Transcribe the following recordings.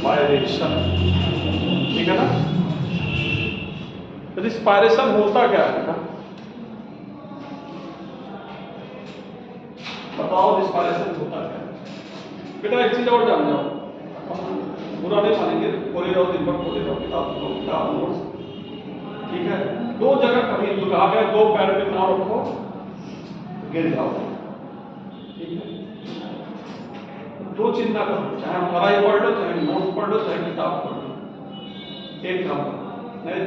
Respiration, ठीक है ना। रिस्पायरेशन होता क्या है बेटा, बताओ रिस्पायरेशन होता क्या है। बेटा एक चीज और जान जाओ, बुरा नहीं मानेंगे, खोले जाओ दिन भर खोले जाओ किताब नोट्स, ठीक है। दो जगह कभी कहा गया, दो पैर पे पाँव रखो गिर जाओ, ठीक है। दो चिंता करो, चाहे हमारा ही पढ़ लो, चाहे नोट्स पढ़ लो, चाहे किताब पढ़ लो, एक काम नहीं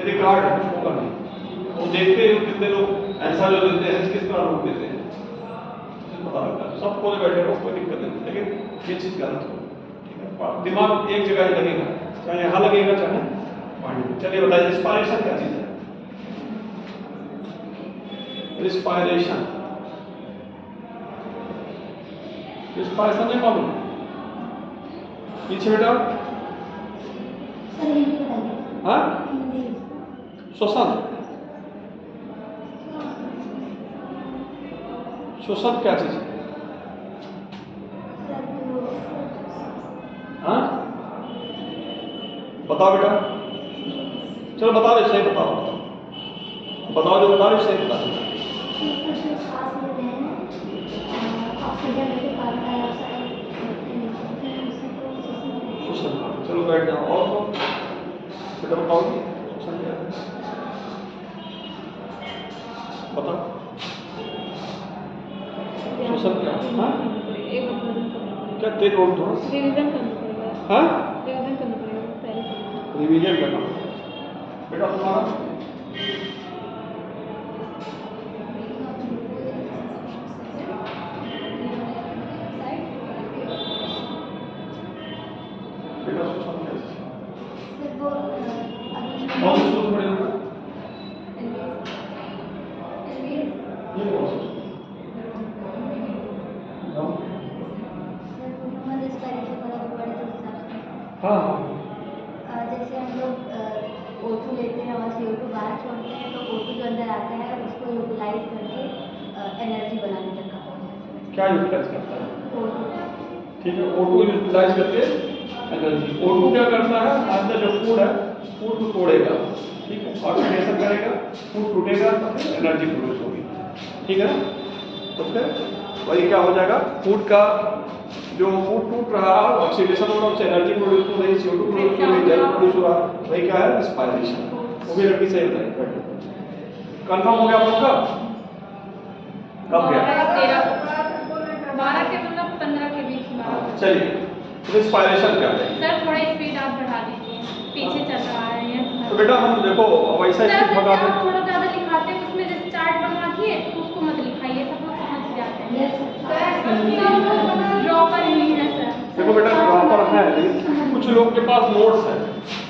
रिकॉर्ड होगा नहीं। वो देखते हो कितने लोग ऐसा जो देते हैं किस तरह लोग देते हैं, पता लगता है। सब खोले बैठे रहो, कोई दिक्कत नहीं, लेकिन ये चीज गलत हो, ठीक है। दिमाग एक जगह ही लगेगा, चाहे यहाँ लगेगा चाहे पढ़ने। चलिए बताइए रिस्पायरेशन क्या चीज है। रिस्पायरेशन, रिस्पायरेशन नहीं मालूम, पीछे बेटा हाँ श्वसन, श्वसन क्या चीज है, हाँ बताओ बेटा, चलो बता दो, सही बताओ, बताओ जो बता रहे सही बता दो। चलो बैठ जाओ, और बेटा बताओगी बताओ श्वसन क्या, हाँ क्या तेज बोल दो, रिवीजन करना पड़ेगा, हाँ रिवीजन करना पड़ेगा पहले। रिवीजन करना बेटा तुम्हारा, बेटा श्वसन क्या और इसको पढ़ेगा ये कौन सा हाँ हाँ जैसे हम लोग O2 लेते हैं और CO2 बाहर छोड़ते हैं, तो O2 जो अंदर आता है उसको यूटिलाइज करके एनर्जी बनाने तक का प्रोसेस। क्या यूटिलाइज करता है, O2 ठीक है। O2 यूटिलाइज करके एनर्जी, O2 क्या करता है, अंदर जो फूड है फूड को तोड़ेगा, ठीक है, ऑक्सीडेशन करेगा, फूड टूटेगा तो फिर एनर्जी प्रोड्यूस होगी, ठीक है। तो फिर वही क्या हो जाएगा, फूड का जो फूड टूट रहा है ऑक्सीडेशन हो रहा है, उससे एनर्जी प्रोड्यूस हो रही है, CO2 प्रोड्यूस हो रही है, जल प्रोड्यूस हो रहा है, वही क्या है रिस्पायरेशन। वो भी लड़की सही बताई, कंफर्म हो गया आप लोग का, कब गया 12 के मतलब 15 के बीच में। चलिए रिस्पायरेशन क्या है सर थोड़ा स्पीड आप बढ़ा दीजिए, पीछे चल रहा है ये। तो बेटा हम देखो वैसा सर स्पीड भगा आप थोड़ा ज़्यादा लिखाते हैं, उसमें जैसे चार्ट बनवा दिए तो उसको मत लिखाइए, सब लोग समझ जाते हैं। ड्रॉ पर नहीं है सर। देखो बेटा प्रॉपर है, लेकिन कुछ लोग के पास नोट्स है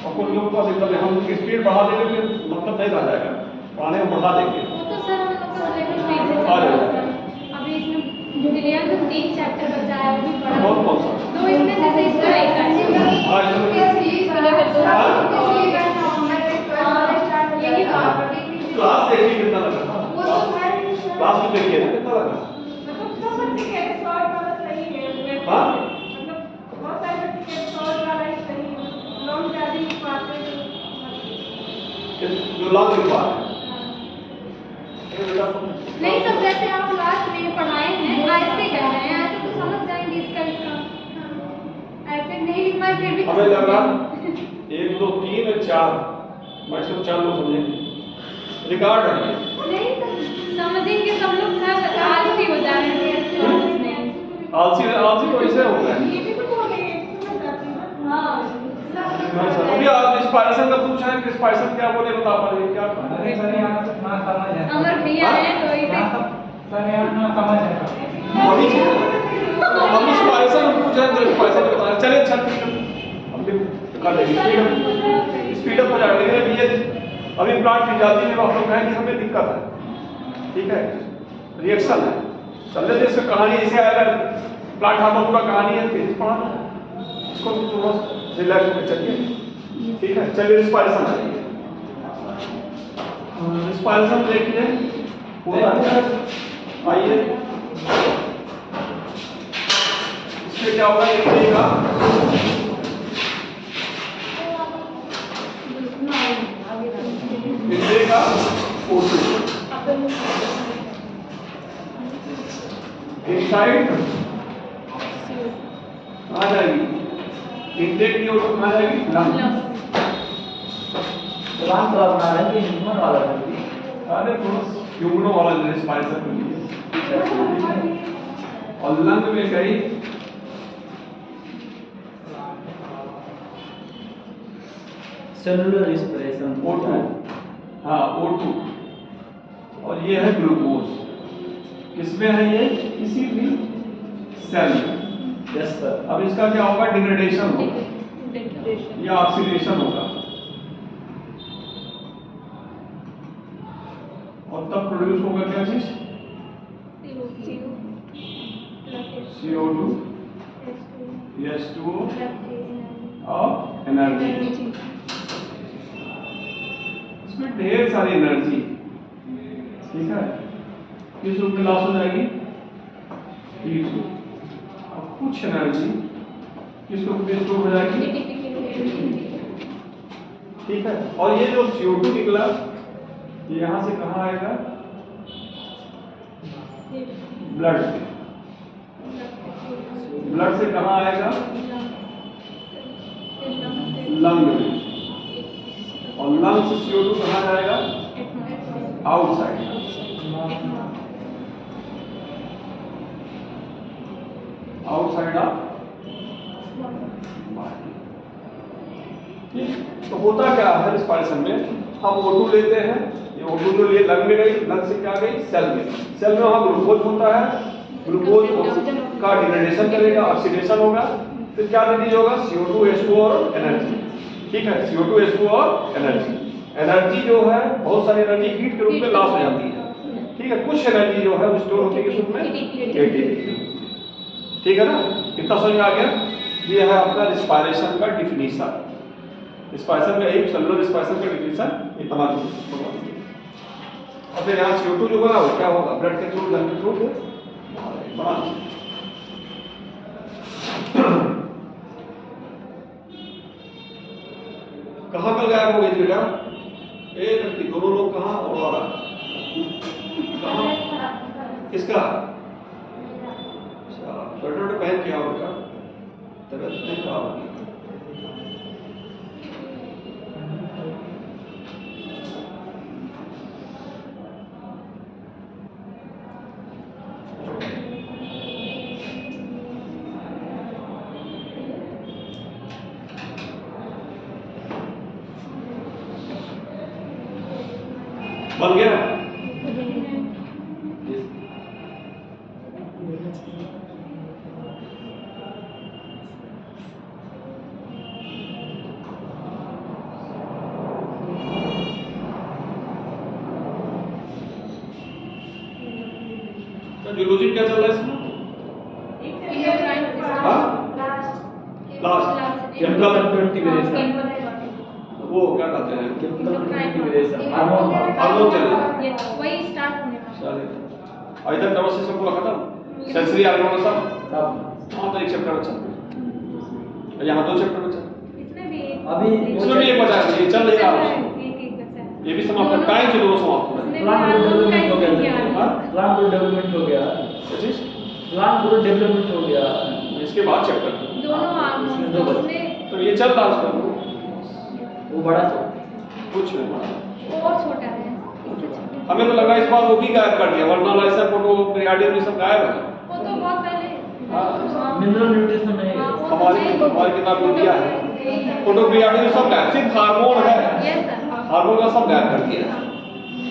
और कुछ लोग के पास एकदम हम स्पीड बढ़ा देंगे फिर मतलब नहीं रह जाएगा, पढ़ाने में बढ़ा देंगे। वो तो सर हम लोग को लेकिन पेज चल रहा है सर। अभी इसमें क्लियर तो 3 चैप्टर बचा है, वो भी पढ़ा। बहुत कौन सा तो इसमें जैसे इसका एक है यही बात। क्लास देखिए कितना लगा, क्लास में देखिए ना कितना लगा, हाँ जो लाल की बात है नहीं सब जैसे आप लास्ट में पढ़ाए हैं ऐसे कह रहे हैं, ऐसे तो समझ जाएंगे इसका ऐसे नहीं लिखा फिर भी हमें लग रहा 1 2 3 4 मैक्सिमम 4 लोग समझेंगे, रिकॉर्ड है नहीं तो समझेंगे सब लोग, सर आलसी हो जा रहे हैं कुछ नहीं। आलसी आलसी तो ऐसे हो गए। हाँ अभी आप रिस्पायरेशन का पूछा है, रिस्पायरेशन क्या बोले बता पा रहे क्या अमर भैया है तो इसे वही चीज हम रिस्पायरेशन पूछा है तो रिस्पायरेशन बता रहे। चलिए अच्छा हम भी कर देंगे, स्पीड अप हो जाएगा। लेकिन ये अभी प्लांट फिजाती में आप लोग कहें कि हमें दिक्कत है, ठीक है, रिएक्शन है, चल लेते इसमें कहानी ऐसे आएगा, प्लांट हार्मोन पूरा कहानी है, फिर पढ़ाना है इसको थोड़ा रिलैक्स होकर चलिए, ठीक है। चलिए रिस्पायरेशन आइए, रिस्पायरेशन देखिए होता है, आइए इसमें क्या होगा देखिएगा, O2 इनसाइड कहाँ जाएगी, इनटेक की O2 कहाँ जाएगी, लंग। प्लान तो बना रहे हैं कि ह्यूमन वाला है। अरे थोड़ा ह्यूमनो वाला रेस्पिरेशन के लिए, और लंग में गई सेलुलर रेस्पिरेशन O2, हाँ O2, और ये है ग्लूकोज। किसमें है ये, किसी भी सेल में। Yes sir. अब इसका क्या होगा, डिग्रेडेशन होगा या ऑक्सीडेशन होगा, और तब प्रोड्यूस होगा क्या चीज, CO2 H2O और एनर्जी। इसमें ढेर सारी एनर्जी, ठीक है, किस रूप में लॉस हो जाएगी, हीट में। और कुछ एनर्जी किस रूप में स्टोर हो जाएगी, ठीक है। और ये जो CO2 निकला, ये यहां से कहां आएगा, ब्लड में। ब्लड से कहां आएगा, लंग में, और लंग से CO2 कहां जाएगा, आउटसाइड। Outside of body. तो होता क्या है रेस्पिरेशन में, हम O2 लेते हैं, ये O2 जो लिए लंग में गई, लंग से क्या गई, सेल में। सेल में वहां ग्लूकोज होता है, ग्लूकोज का डिग्रेडेशन करेगा, ऑक्सीडेशन होगा, फिर क्या रिलीज होगा, CO2 H2O और एनर्जी, ठीक है। CO2 H2O और एनर्जी। एनर्जी जो है, बहुत सारी एनर्जी हीट के रूप में लॉस हो जाती है, ठीक है। कुछ एनर्जी जो है वो स्टोर होती है किस रूप में, ATP, ठीक है ना। कितना समझ में आ गया। ये है आपका रिस्पायरेशन का डिफिनीशन। रिस्पायरेशन का एक सेलुलर रिस्पायरेशन का डिफिनीशन इतना होगा। और फिर यहाँ CO2 जो बना वो क्या होगा, ब्लड के थ्रू, लंग के थ्रू बना। कहाँ कल गायब हो गई थी बेटा, एक लड़की, दोनों लोग कहाँ, और कहाँ, किसका, स्वेटर पहन के आओ बेटा, तबियत नहीं खराब होगी। बन गया, जूलॉजी क्या चल रहा है इसमें, लास्ट वो क्या कहते हैं, हार्मोन चल रहा है, वही स्टार्ट होने वाला है। अभी तक नर्वस सिस्टम पूरा खत्म, सेंसरी ऑर्गन सब। हाँ तो एक चैप्टर बचा, यहाँ 2 चैप्टर बचा, इसमें भी इसमें भी एक बचा है, ये चल नहीं रहा है, ये भी समाप्त, टाइम से दोनों समाप्त हो रहे हैं। प्लान डेवलपमेंट हो गया, प्लान पूरा डेवलपमेंट हो गया, प्लान पूरा डेवलपमेंट हो गया, इसके बाद चैप्टर दोनों हार्मोन तो ये चल रहा है, वो बड़ा कुछ नहीं बड़ा, और छोटा है। हमें तो लगा इस बार वो भी गायब कर दिया, वरना लाइसा फोटो क्रियाटिव में सब गायब है। वो तो बहुत पहले मिनरल न्यूट्रिशन नहीं है, हमारी किताब में दिया है, फोटो क्रियाटिव में सब गायब, सिर्फ हार्मोन है, यस सर, हार्मोन का सब गायब कर दिया।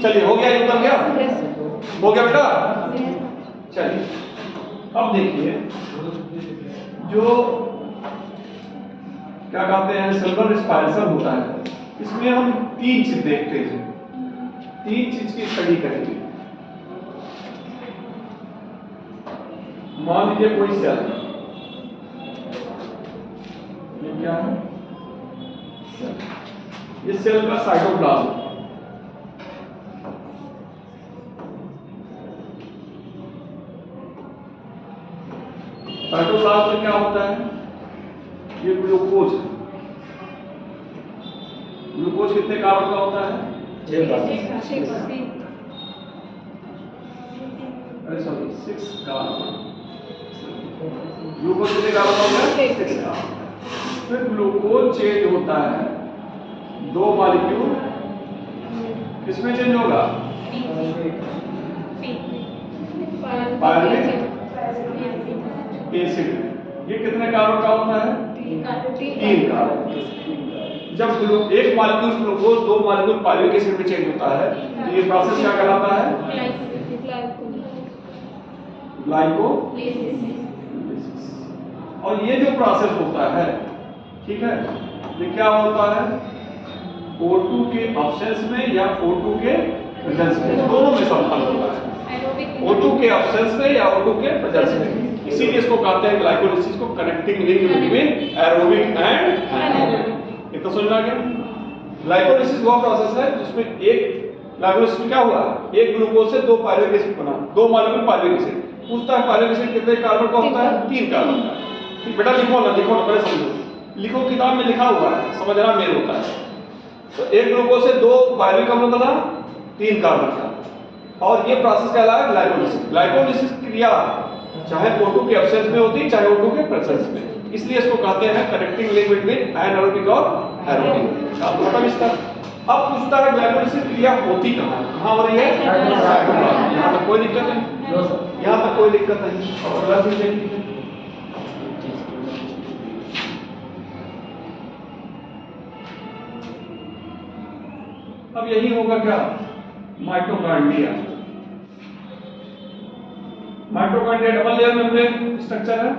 चलिए हो गया, ये उतर गया, हो गया बेटा। चलिए अब देखिए, जो क्या कहते हैं सेलुलर रिस्पायरेशन होता है, इसमें हम 3 चीज देखते हैं, 3 चीज की स्टडी करेंगे। मान लीजिए कोई सेल, ये क्या है, सेल, इस सेल का साइटोप्लाज्म, साइटोप्लाज्म में क्या होता है, ये ग्लूकोज है। ग्लूकोज कितने कार्बन का होता है, 6 सॉरी 6 कार्बन, ग्लूकोज कितने कार्बन हो गया? 6 कार्बन। फिर ग्लूकोज चेंज होता है, 2 मॉलिक्यूल किसमें चेंज होगा? Pyruvic acid. ये कितने कार्बन का होता है? 3 कार्बन। जब एक molecule glucose 2 molecule pyruvic acid में चेंज होता है तो ये प्रोसेस क्या कहलाता है? ग्लाइकोलिसिस। और ये जो प्रोसेस होता है, ठीक है, ये क्या होता है? O2 के अब्सेंस में या O2 के प्रेजेंस में, दोनों में संभव होता है। O2 के अब्सेंस में या O2 के प्रेजेंस में, इसीलिए इसको कहते हैं ग्लाइकोलिसिस को connecting link between aerobic and anaerobic. ये तो समझ आ गया। ग्लाइकोलिसिस वो प्रोसेस है जिसमें एक ग्लाइकोलिसिस में क्या हुआ? एक ग्लूकोज से 2 पायरुविक एसिड बना, 2 मॉलिक्यूल पायरुविक एसिड। पूछता है पायरुविक एसिड कितने कार्बन का होता है? 3 कार्बन का। ठीक बेटा, लिखो ना पहले समझो, लिखो, किताब में लिखा हुआ है, समझना मेल होता है। तो एक ग्लूकोज से 2 पायरुविक अम्ल बना, 3 कार्बन का, और ये प्रोसेस कहलाता है ग्लाइकोलिसिस। ग्लाइकोलिसिस क्रिया चाहे O2 के एब्सेंस में होती है चाहे O2 के प्रेजेंस में, इसलिए इसको कहते हैं कनेक्टिंग लिंक बिटवीन एनारोबिक और एरोबिक। आप खत्म इसका। अब पूछता है ग्लाइकोलिसिस क्रिया होती कहाँ हो रही है? साइटोप्लाज्म। यहाँ तक कोई दिक्कत नहीं, यहाँ तक कोई दिक्कत नहीं। और अगला चीज देखिए, अब यही होगा क्या? Mitochondria. Mitochondria double layer membrane structure है,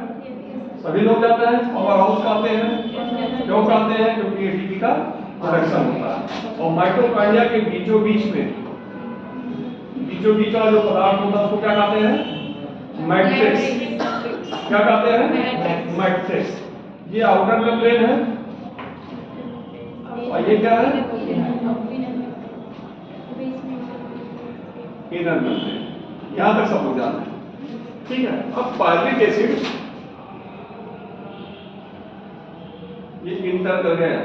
सभी लोग जाते हैं, पावर हाउस कहते हैं। क्यों कहते हैं? क्योंकि एटीपी का प्रोडक्शन होता है। और माइटोकॉन्ड्रिया के बीचों बीच वाला जो पदार्थ होता है उसको क्या कहते हैं? मैट्रिक्स। क्या कहते हैं? मैट्रिक्स। ये आउटर मेम्ब्रेन है और ये क्या है? Inner membrane. यहां तक सब लोग जानते हैं, ठीक है। अब पायरुविक एसिड ये इंटर कर गया,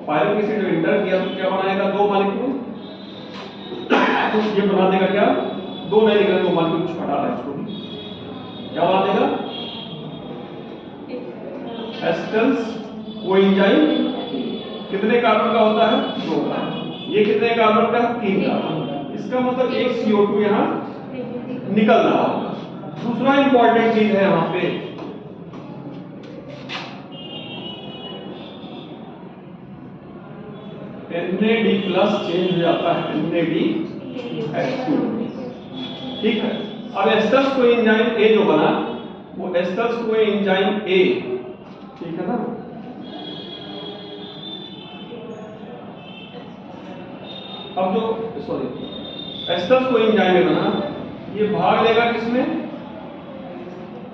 पायरुविक एसिड जो इंटर किया तो क्या बनाएगा? 2 मॉलिक्यूल। तो ये बना देगा क्या? 2 नहीं लिखा, 2 मॉलिक्यूल कुछ हटा रहा है इसको, क्या बना देगा? Asters coenzyme. कितने कार्बन का होता है? 2 का। ये कितने कार्बन का? 3 कार्बन। इसका मतलब एक CO2 यहाँ निकल रहा होगा। दूसरा इंपॉर्टेंट चीज है यहाँ पे, NAD प्लस चेंज हो जाता है NADH2, ठीक है। अब एस्टर्स कोएंजाइम A जो बना वो एस्टर्स कोएंजाइम A, ठीक है ना। अब जो एस्टर्स कोएंजाइम A बना, ये भाग लेगा किसमें?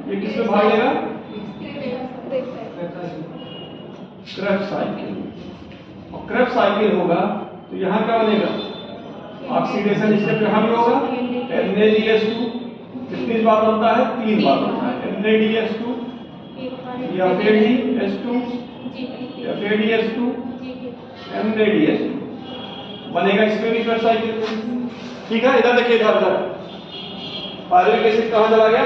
ये किसमें भाग लेगा? Krebs cycle. और क्रेब्स साइकिल होगा तो यहाँ क्या बनेगा? ऑक्सीडेशन स्टेप यहाँ भी होगा। NADH2 कितनी बार बनता है? 3 बार बनता है। NADH2 या FADH2 या FADH2 NADH2 बनेगा, इसमें भी क्रेब्स साइकिल, ठीक है। इधर देखिए, इधर पायरुविक एसिड कहाँ चला गया?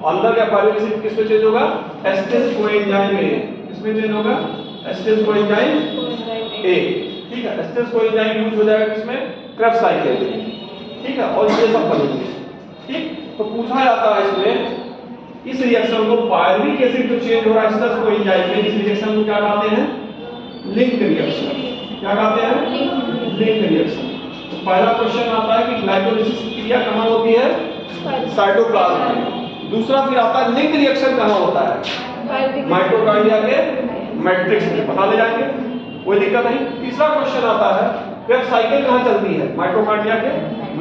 अंदर क्या पायरुविक एसिड किसमें चेंज होगा? एस्टेस कोएंजाइम में। किसमें चेंज होगा? एस्टेस कोएंजाइम A, ठीक है। एस्टेस कोएंजाइम यूज हो जाएगा किसमें? क्रेब्स साइकिल, ठीक है। और ये सब बनेंगे, ठीक। तो पूछा जाता है इसमें, इस रिएक्शन को पायरुविक एसिड जो चेंज हो रहा है एस्टेस कोएंजाइम में, इस रिएक्शन को क्या कहते हैं? Link reaction. क्या कहते हैं? Link reaction. तो पहला क्वेश्चन आता है कि ग्लाइकोलिसिस की क्रिया कहाँ होती है? साइटोप्लाज्म में। दूसरा फिर आता है लिंक रिएक्शन कहाँ होता है? माइटोकॉन्ड्रिया के मैट्रिक्स में। बता ले जाएंगे, कोई दिक्कत नहीं। तीसरा क्वेश्चन आता है क्रेब्स साइकिल कहाँ चलती है? माइटोकॉन्ड्रिया के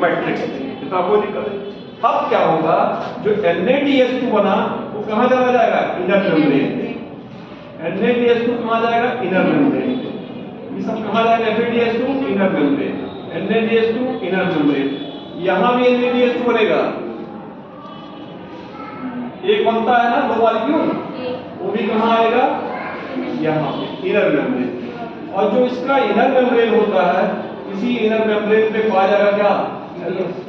मैट्रिक्स में। इतना कोई दिक्कत नहीं। अब क्या होगा? जो NADH2 बना वो कहाँ चला जाएगा? Inner membrane. NADH2 कहाँ जाएगा? Inner membrane. ये सब कहाँ जाएगा? FADH2 inner membrane, NADH2 inner membrane. यहाँ भी NADH2 बनेगा, एक बनता है ना 2 मॉलिक्यूल, वो भी कहाँ आएगा, यहाँ पे इनर मेम्ब्रेन। और जो इसका इनर मेम्ब्रेन होता है, इसी इनर मेम्ब्रेन पे पाया जाएगा क्या,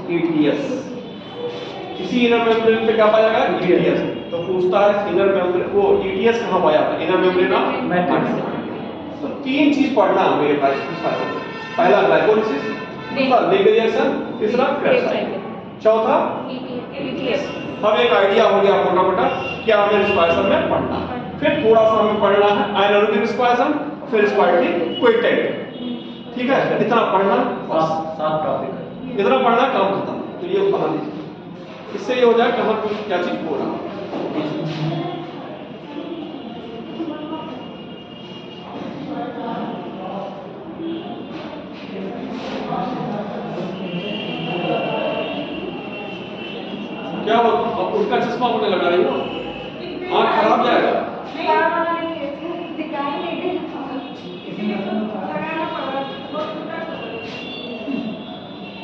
ETS। इसी इनर मेम्ब्रेन पे क्या पाया जाएगा, ETS। तो पूछता है इनर मेम्ब्रेन, वो ETS कहाँ पाया जाता है, इनर मेम्ब्रेन ऑफ मैट्रिक्स। तो तीन चीज पढ़ना है मेरे पास इस फाइल में। पहला ग्लाइकोलिसिस, दूसरा लिंक रिएक्शन, तीसरा क्रेब्स साइकिल, चौथा ETS। अब एक आइडिया हो गया मोटा मोटा क्या हमें रिस्पायरेशन में पढ़ना है। फिर थोड़ा सा हमें पढ़ना है एनारोबिक रिस्पायरेशन, फिर रिस्पायरेटरी क्विटेट। ठीक है, इतना पढ़ना, सात टॉपिक, इतना पढ़ना, काम खत्म। तो ये बना लीजिए, इससे ये हो जाए कहाँ कुछ क्या चीज हो रहा है। क्या हो, अब उल्टा चश्मा होने लगा रही हो, आँख खराब जाएगा।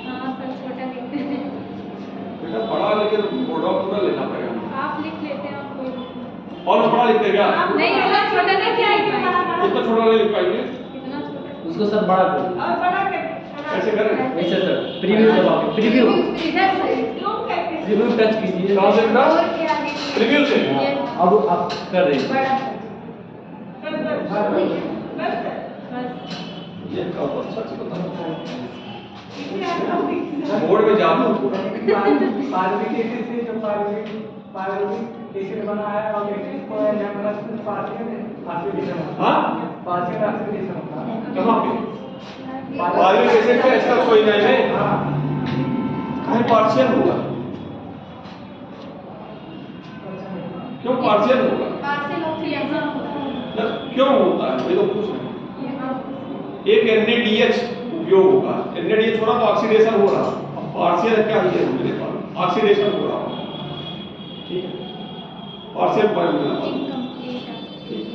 हाँ सर, छोटा लिखते हैं। बेटा बड़ा लेकिन बोर्ड पूरा लेना पड़ेगा। आप लिख लेते हैं, आप कोई नहीं। और बड़ा लिखते क्या, नहीं इतना छोटा नहीं क्या लिख पाएंगे, इतना छोटा नहीं लिख पाएंगे। इतना छोटा उसको सर बड़ा कर कैसे करें, ऐसे सर, प्रीव्यू दबा के, प्रीव्यू इधर से प्रीव्यू टच कीजिए, कहाँ से बेटा, रिव्यू से। अब आप कर रहे हैं। बस ये क्या अच्छा चीज बता, बोर्ड में जादू पूरा। हाँ कहाँ पे, पार्लिंग एसिड का इसका कोई नहीं है, कहीं पार्शियल होगा, क्यों पार्शियल होगा, क्यों होता है, ये तो पूछ रहे हैं। एक NADH उपयोग होगा, NADH हो रहा तो ऑक्सीडेशन हो रहा, अब पार्शियल क्या है मेरे पास, ऑक्सीडेशन हो रहा, ठीक है, पार्शियल पॉइंट मिला, इनकम्प्लीट है। ठीक।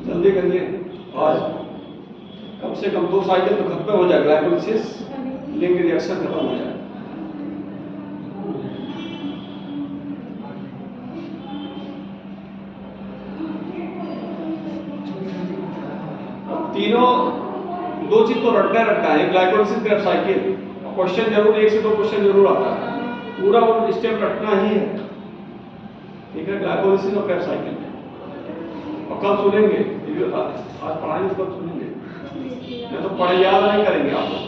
जल्दी करिए, आज कम से कम 2 साइकिल तो खत्म हो जाए, ग्लाइकोलिसिस लिंक रिएक्शन खत्म हो जाए। अब तीनों 2 चीज तो रटना है, ग्लाइकोलिसिस क्रेब्स साइकिल, क्वेश्चन जरूर 1 से 2 क्वेश्चन जरूर आता है, पूरा वो स्टेप रटना ही है। ठीक है, ग्लाइकोलिसिस और क्रेब्स साइकिल, और कल सुनेंगे, ये भी बता दें, आज पढ़ाएंगे कल सुनेंगे, नहीं तो पढ़े याद नहीं करेंगे आप लोग।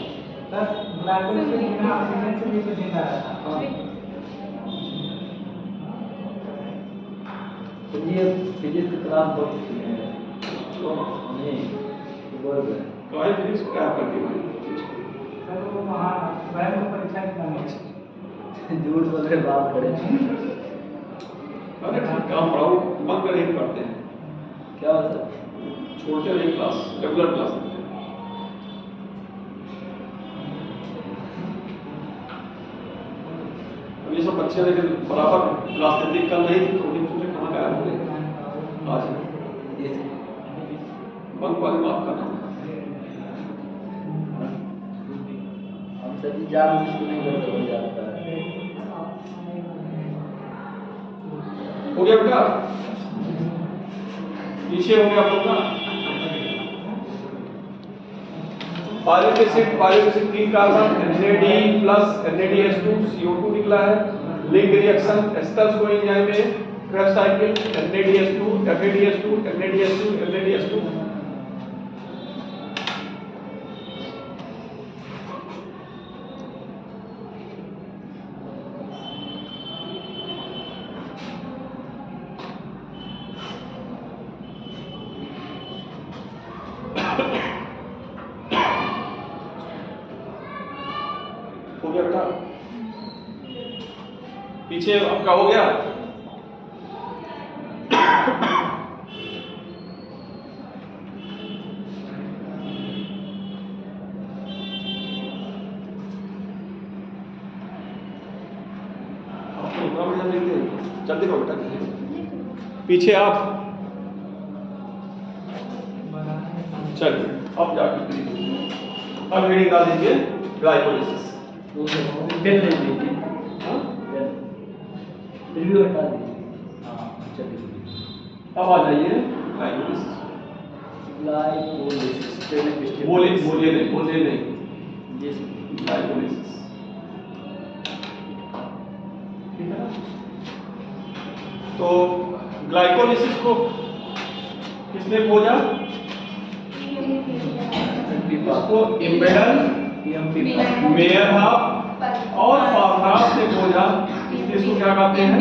ये फिजिक्स की क्लास बहुत नहीं बोल रहे क्लास फिजिक्स क्या करती है, झूठ बोल रहे बात करें। अरे काम पढ़ाओ, बंद कर नहीं पढ़ते हैं, क्या हुआ सर, छोड़ते नहीं क्लास, रेगुलर क्लास। अब ये सब बच्चे लेकिन बराबर क्लास देते, कल नहीं थी तो दिन से खाना गायब हो गए, आज बंक वाले माफ करना। हम सभी जान मुझको नहीं करते हो जाता है। हो गया बेटा, पीछे हो गया आप लोग का। Pyruvate acid 3 carbon NAD plus NADH2 CO2 निकला है, लिंक रिएक्शन एस्टर्स को एंजाइम में, Krebs cycle NADH2 FADH2 NADH2 NADH2। हो गया बेटा, पीछे आपका हो गया। पीछे आप चलिए अब जाकर अब हेडिंग डाल दीजिए ग्लाइकोलिसिस। पेन ले लीजिए। हाँ? रिव्यू हटा दीजिए। हाँ चलिए। अब आ जाइए ग्लाइकोलिसिस। ग्लाइकोलिसिस बोलिए नहीं यस ग्लाइकोलिसिस। ठीक है ना? तो ग्लाइकोलिसिस को किसने खोजा? इसको इम्पेडल मेयरहाफ और पारहाफ ने खोजा। इसको क्या कहते हैं?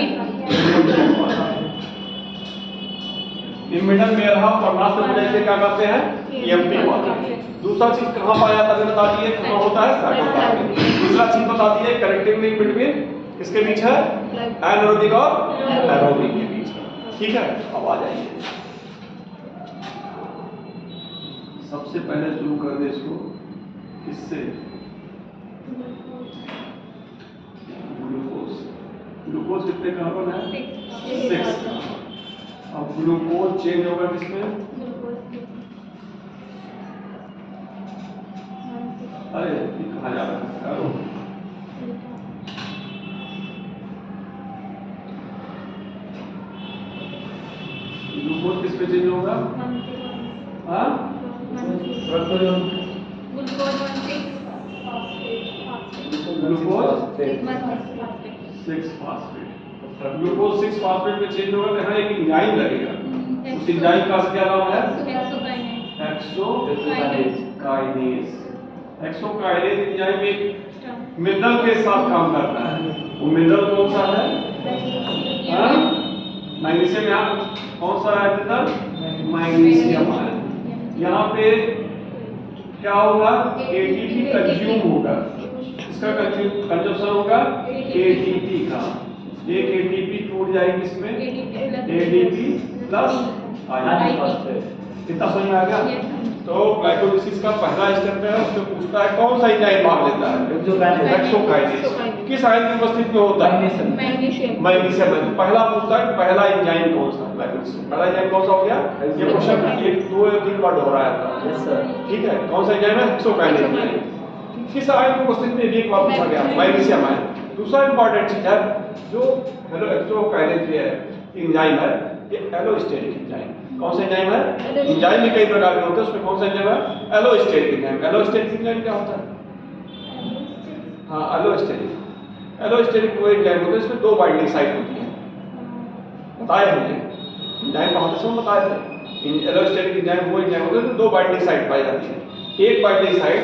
इम्पेडल मेयरहाफ पारहाफ ने खोजा, इसे क्या कहते हैं? EMP1। दूसरा चीज कहाँ पाया जाता है बता दिए, कहाँ होता है? साइटोप्लाज्म। तीसरा चीज बता दिए कनेक्टिंग लिंक बिटवीन किसके बीच है? एनारोबिक और एरोबिक के बीच है। ठीक है, अब आ जाइए सबसे पहले शुरू कर दे इसको किससे? ग्लूकोज कितने कार्बन है? 6। अब ग्लूकोज चेंज होगा किसमें? अरे कहाँ जा रहा है? ग्लूकोज किस पे चेंज होगा? हाँ? ग्लूकोज 6-फास्फेट। ग्लूकोज 6-फास्फेट में चेंज होगा तो यहाँ एक एंजाइम लगेगा। उस एंजाइम का क्या नाम है? एक्सोकाइनेज। एक्सोकाइनेज एंजाइम एक मिनरल के साथ काम करता है। वो मिनरल कौन सा है? हाँ? मैग्नीशियम। यहाँ कौन सा है मिनरल? मैग्नीशियम है। यहाँ पे क्या होगा? ATP कंज्यूम होगा। इसका कंजप्शन होगा ATP का। एक ATP टूट जाएगी इसमें ADP प्लस आईपी। कितना समझ में आ गया? तो ग्लाइकोलिसिस का पहला स्टेप है, उसमें पूछता है कौन सा एंजाइम भाग लेता है? एक्सोकाइनेज। किस आयन की उपस्थिति में होता है? मैग्नीशियम है। तो पहला पूछता है पहला एंजाइम कौन सा? ग्लाइकोलिसिस पहला एंजाइम कौन सा हो गया? ये क्वेश्चन 1, 2 या 3 बार दोहराया था। Yes sir. ठीक है, कौन सा एंजाइम है? एक्सोकाइनेज। किस आयन की उपस्थिति में एक बार पूछा गया? Magnesium ion. दूसरा इंपॉर्टेंट चीज है जो हेलो एक्सोकाइनेज है एंजाइम है, ये एलोस्टेरिक एंजाइम। कौन सा एंजाइम है? एंजाइम भी कई प्रकार के होते हैं, उसमें कौन सा एंजाइम है? Allosteric enzyme. एलोस्टेरिक एंजाइम क्या होता है? हाँ, एलोस्टेरिक वो एंजाइम होता है इसमें 2 बाइंडिंग साइट होती है। बताए हमने एंजाइम कहाँ से बताए थे? एलोस्टेरिक एंजाइम वो एंजाइम होता है इसमें 2 बाइंडिंग साइट पाई जाती है। एक बाइंडिंग साइट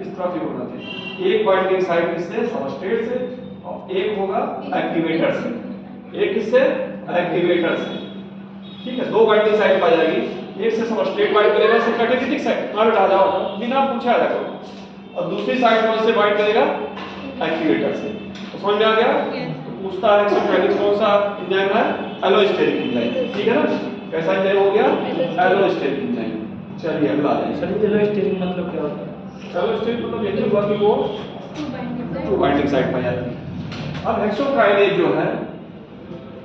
इस तरह से होना चाहिए। एक बाइंडिंग साइट किससे? सबस्ट्रेट से, और एक होगा एक्टिवेटर से। एक किससे? एक्टिवेटर से। ठीक है, 2 बाइंडिंग साइट पाई जाएगी। एक से सबस्ट्रेट बाइंड करेगा, इससे कैटालिटिक साइट कहां बैठा जाओ बिना पूछा है देखो, और दूसरी साइट कौन से बाइंड करेगा? एक्टिवेटर से। तो समझ में आ गया? तो पूछता है एक्सोकाइनेज कौन सा एंजाइम है? Allosteric enzyme. ठीक है ना? कैसा एंजाइम हो गया? Allosteric enzyme. चलिए अगला आ जाइए। सर एलोस्टेरिक मतलब क्या होता है? एलोस्टेरिक मतलब यही हुआ कि वो 2 बाइंडिंग साइट पाई जाती है। अब हेक्सोकाइनेज जो है,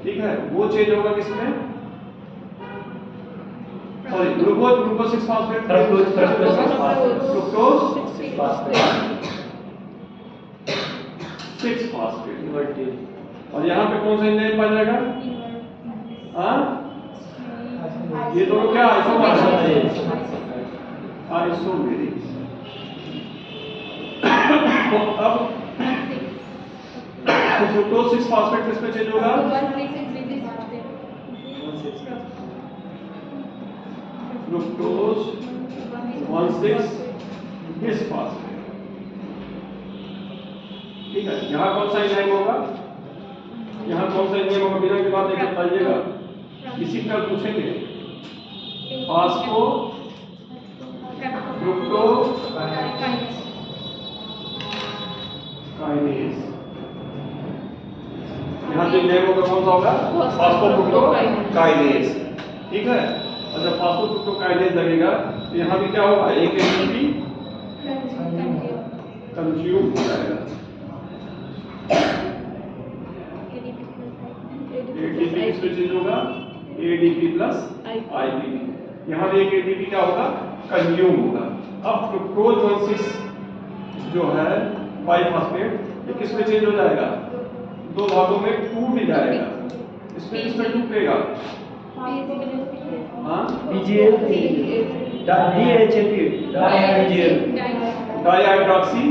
ठीक है, वो चेंज होगा किसमें? Sorry, glucose six phosphate, fructose six phosphate. और यहाँ पे कौन सा एंजाइम पाया जाएगा? हाँ, ये दोनों क्या आइसोमर? आइसोमेरिक। अब फ्रुक्टोज 6-फास्फेट किस पे चेंज होगा? फ्रुक्टोज 1,6-बिसफास्फेट। ठीक है, यहाँ कौन सा एंजाइम होगा? यहाँ कौन सा एंजाइम होगा? बिना की बात एक बताइएगा, इसी तरह पूछेंगे। फास्फो फ्रुक्टोकाइनेज। यहाँ जो एंजाइम होगा कौन सा होगा? फास्फोफ्रुक्टोकाइनेज। ठीक है, और जब फास्फोफ्रुक्टोकाइनेज लगेगा तो यहाँ भी क्या होगा? एक एटीपी कंज्यूम हो जाएगा। इसमें चेंज होगा ADP प्लस IPP। यहाँ पे एक ADP क्या होगा, कंज्यूम होगा। अब फ्रुक्टोज 1,6 जो है 5-फॉस्फेट ये किस में चेंज हो जाएगा, दो भागों में टूट जाएगा। इसमें किसमें टूटेगा, हाँ PGL DHAP dihydroxy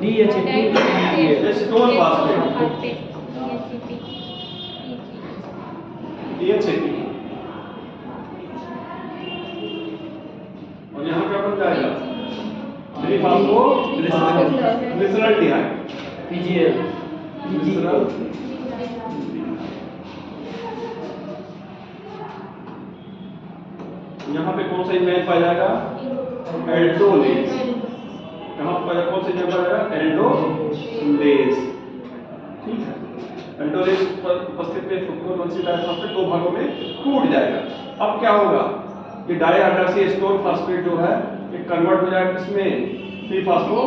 DHAP Aston phosphate DHAP। और यहाँ क्या बन जाएगा, 3-फॉस्फो ग्लिसरॉल्डिहाइड PGL यहाँ पे कौन सा एंजाइम पाया जाएगा, एल्डोलेज। यहाँ पर कौन सा एंजाइम पाया जाएगा, एल्डोलेज। ठीक है, एल्डोलेज उपस्थित में फ्रुक्टोज 1,6 डाइफॉस्फेट दो भागों में टूट जाएगा। अब क्या होगा, ये डाइहाइड्रोक्सी एस्टोन फॉस्फेट जो है ये कन्वर्ट हो जाएगा किसमें, 3-फॉस्फो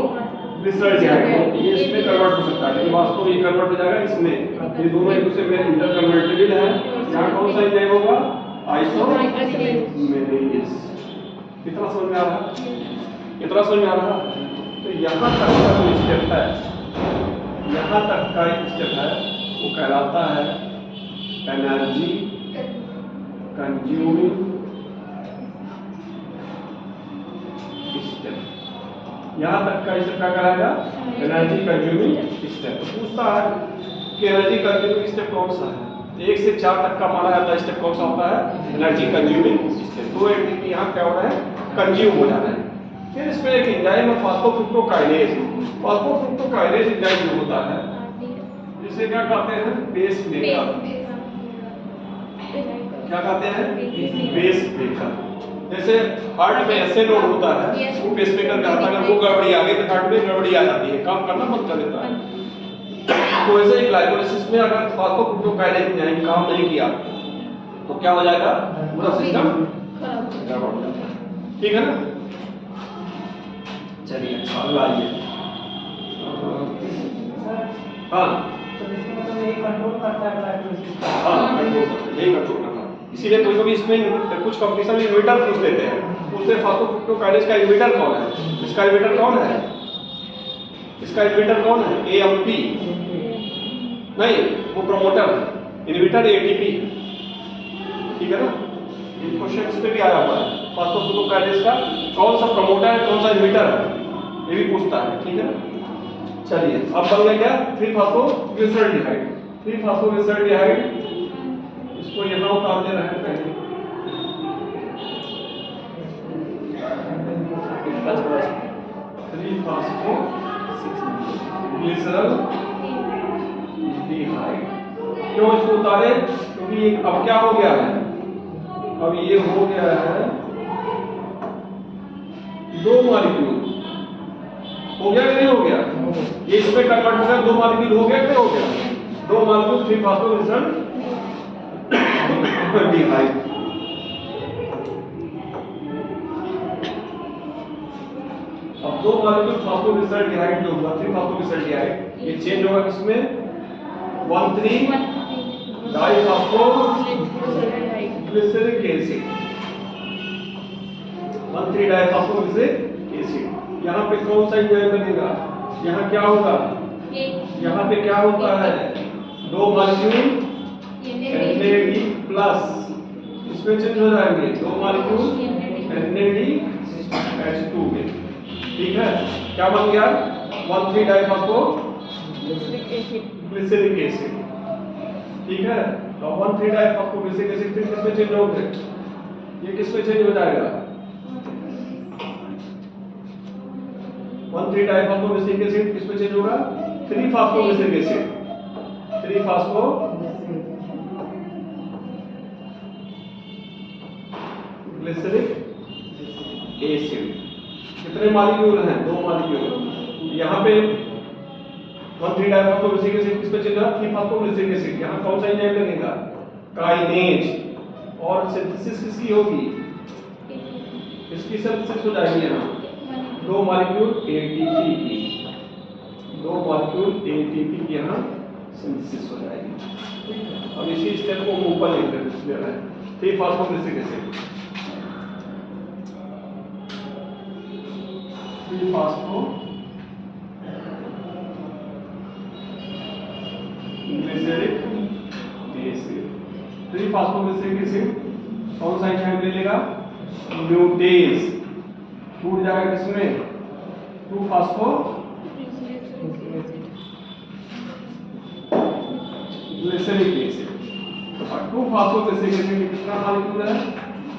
ग्लिसरॉल्डिहाइड। ये इसमें कन्वर्ट हो सकता है, वास्तव में ये कन्वर्ट हो जाएगा इसमें। ये दोनों एक दूसरे में इंटरकन्वर्टेबल है। यहाँ कौन सा एंजाइम होगा, आइसोमेरेज। कितना समझ में आ रहा है, कितना समझ में आ रहा है। तो यहाँ तक का जो स्टेप है, यहाँ तक का स्टेप है वो कहलाता है एनर्जी कंज्यूमिंग स्टेप। यहाँ तक का स्टेप क्या कहलाएगा, एनर्जी कंज्यूमिंग स्टेप। तो पूछता है कि एनर्जी कंज्यूमिंग स्टेप कौन सा है, 1 से 4 तक का माना जाता है स्टेप कौन सा होता है, एनर्जी कंज्यूमिंग स्टेप। दो एंटिटी यहाँ क्या हो रहा है, कंज्यूम हो जाना है। फिर इसमें एक एंजाइम है फास्फोफ्रुक्टोकाइनेज। फास्फोफ्रुक्टोकाइनेज एंजाइम जो होता है जिसे क्या कहते हैं, बेस ब्रेकर। क्या कहते हैं, बेस ब्रेकर। जैसे हार्ट में ऐसे नोड होता है वो बेस ब्रेकर कहता है, अगर वो गड़बड़ी आ गई तो हार्ट में गड़बड़ी आ जाती है, काम करना बंद कर देता है। तो ऐसे ही ग्लाइकोलाइसिस में अगर फास्फोफ्रुक्टोकाइनेज एंजाइम काम नहीं किया तो क्या हो जाएगा, पूरा सिस्टम गड़बड़ हो जाएगा। ठीक है ना। चलिए अगला आइए। हाँ यही कंट्रोल करता है ग्लाइकोलाइसिस। हाँ यही कंट्रोल करना। इसीलिए कोई कभी इसमें कुछ कंपटीशन में इन्वर्टर पूछ लेते हैं, पूछते हैं फास्फोफ्रुक्टोकाइनेज का इन्वर्टर कौन है, इसका इन्वर्टर कौन है, इसका इन्वर्टर कौन है, AMP नहीं, वो प्रमोटर है, इन्वर्टर ATP। ठीक है ना, ये क्वेश्चन पे भी आया हुआ है, फास्फोफ्रुक्टोकाइनेज का कौन सा प्रमोटर है, कौन सा इन्वर्टर है, ये भी पूछता है। ठीक है ना। चलिए अब बन गया क्या, 3-फॉस्फोग्लिसरॉल्डिहाइड। 3-फॉस्फोग्लिसरॉल्डिहाइड इसको यहाँ उतार दे रहे हैं पहले। क्यों इसको उतारे, क्योंकि अब क्या हो गया है, अब ये हो गया है 2 मॉलिक्यूल। हो गया कि नहीं हो गया, ये इसमें कन्वर्ट हो गया, 2 मॉलिक्यूल हो गया कि नहीं हो गया, 2 मॉलिक्यूल 3-फॉस्फोग्लिसरॉल्डिहाइड। अब 2 मॉलिक्यूल फास्फोग्लिसरॉल्डिहाइड जो हुआ 3-फॉस्फोग्लिसरॉल्डिहाइड, ये चेंज होगा किसमें, 1,3 डाइफॉस्फोग्लिसरिक एसिड। 1,3 diphosphoglyceric acid. यहाँ पे कौन सा एंजाइम बनेगा, यहाँ क्या होगा, यहाँ पे क्या होता है, 2 मॉलिक्यूल NAD प्लस, इसमें चेंज हो जाएंगे 2 मॉलिक्यूल NADH2 में। ठीक है, क्या बन गया, 1,3 डाइफॉस्फोग्लिसरिक एसिड। ठीक है, तो 1,3 डाइफॉस्फोग्लिसरिक एसिड फिर किसमें चेंज होगा, ये किसमें चेंज हो जाएगा, 1,3 डाइफॉस्फोग्लिसरिक एसिड किसमें चेंज होगा, 3-फॉस्फोग्लिसरिक एसिड। 3-फॉस्फोग्लिसरिक एसिड। कितने मॉलिक्यूल हैं, 2 मॉलिक्यूल। यहाँ पे 1,3 डाइफॉस्फोग्लिसरिक एसिड किसमें चेंज होगा, 3-फॉस्फोग्लिसरिक एसिड। यहाँ कौन सा एंजाइम लगेगा, काइनेज। और सिंथेसिस किसकी होगी, इसकी सिंथेसिस हो जाएगी यहाँ 2 मॉलिक्यूल ATP की, 2 मॉलिक्यूल ATP की यहाँ सिंथेसिस हो जाएगी। अब इसी स्टेप को हम ऊपर ले रहे हैं 3 phosphoglyceric acid 3 phosphoglyceric acid 3 phosphoglyceric acid कौन सा एंजाइम ले लेगा? म्यूटेज। टूट जाएगा किसमें? 2 फास्फोग्लिसरिक एसिड। और 2 फास्फोग्लिसरिक एसिड में कितना मॉलिक्यूल है?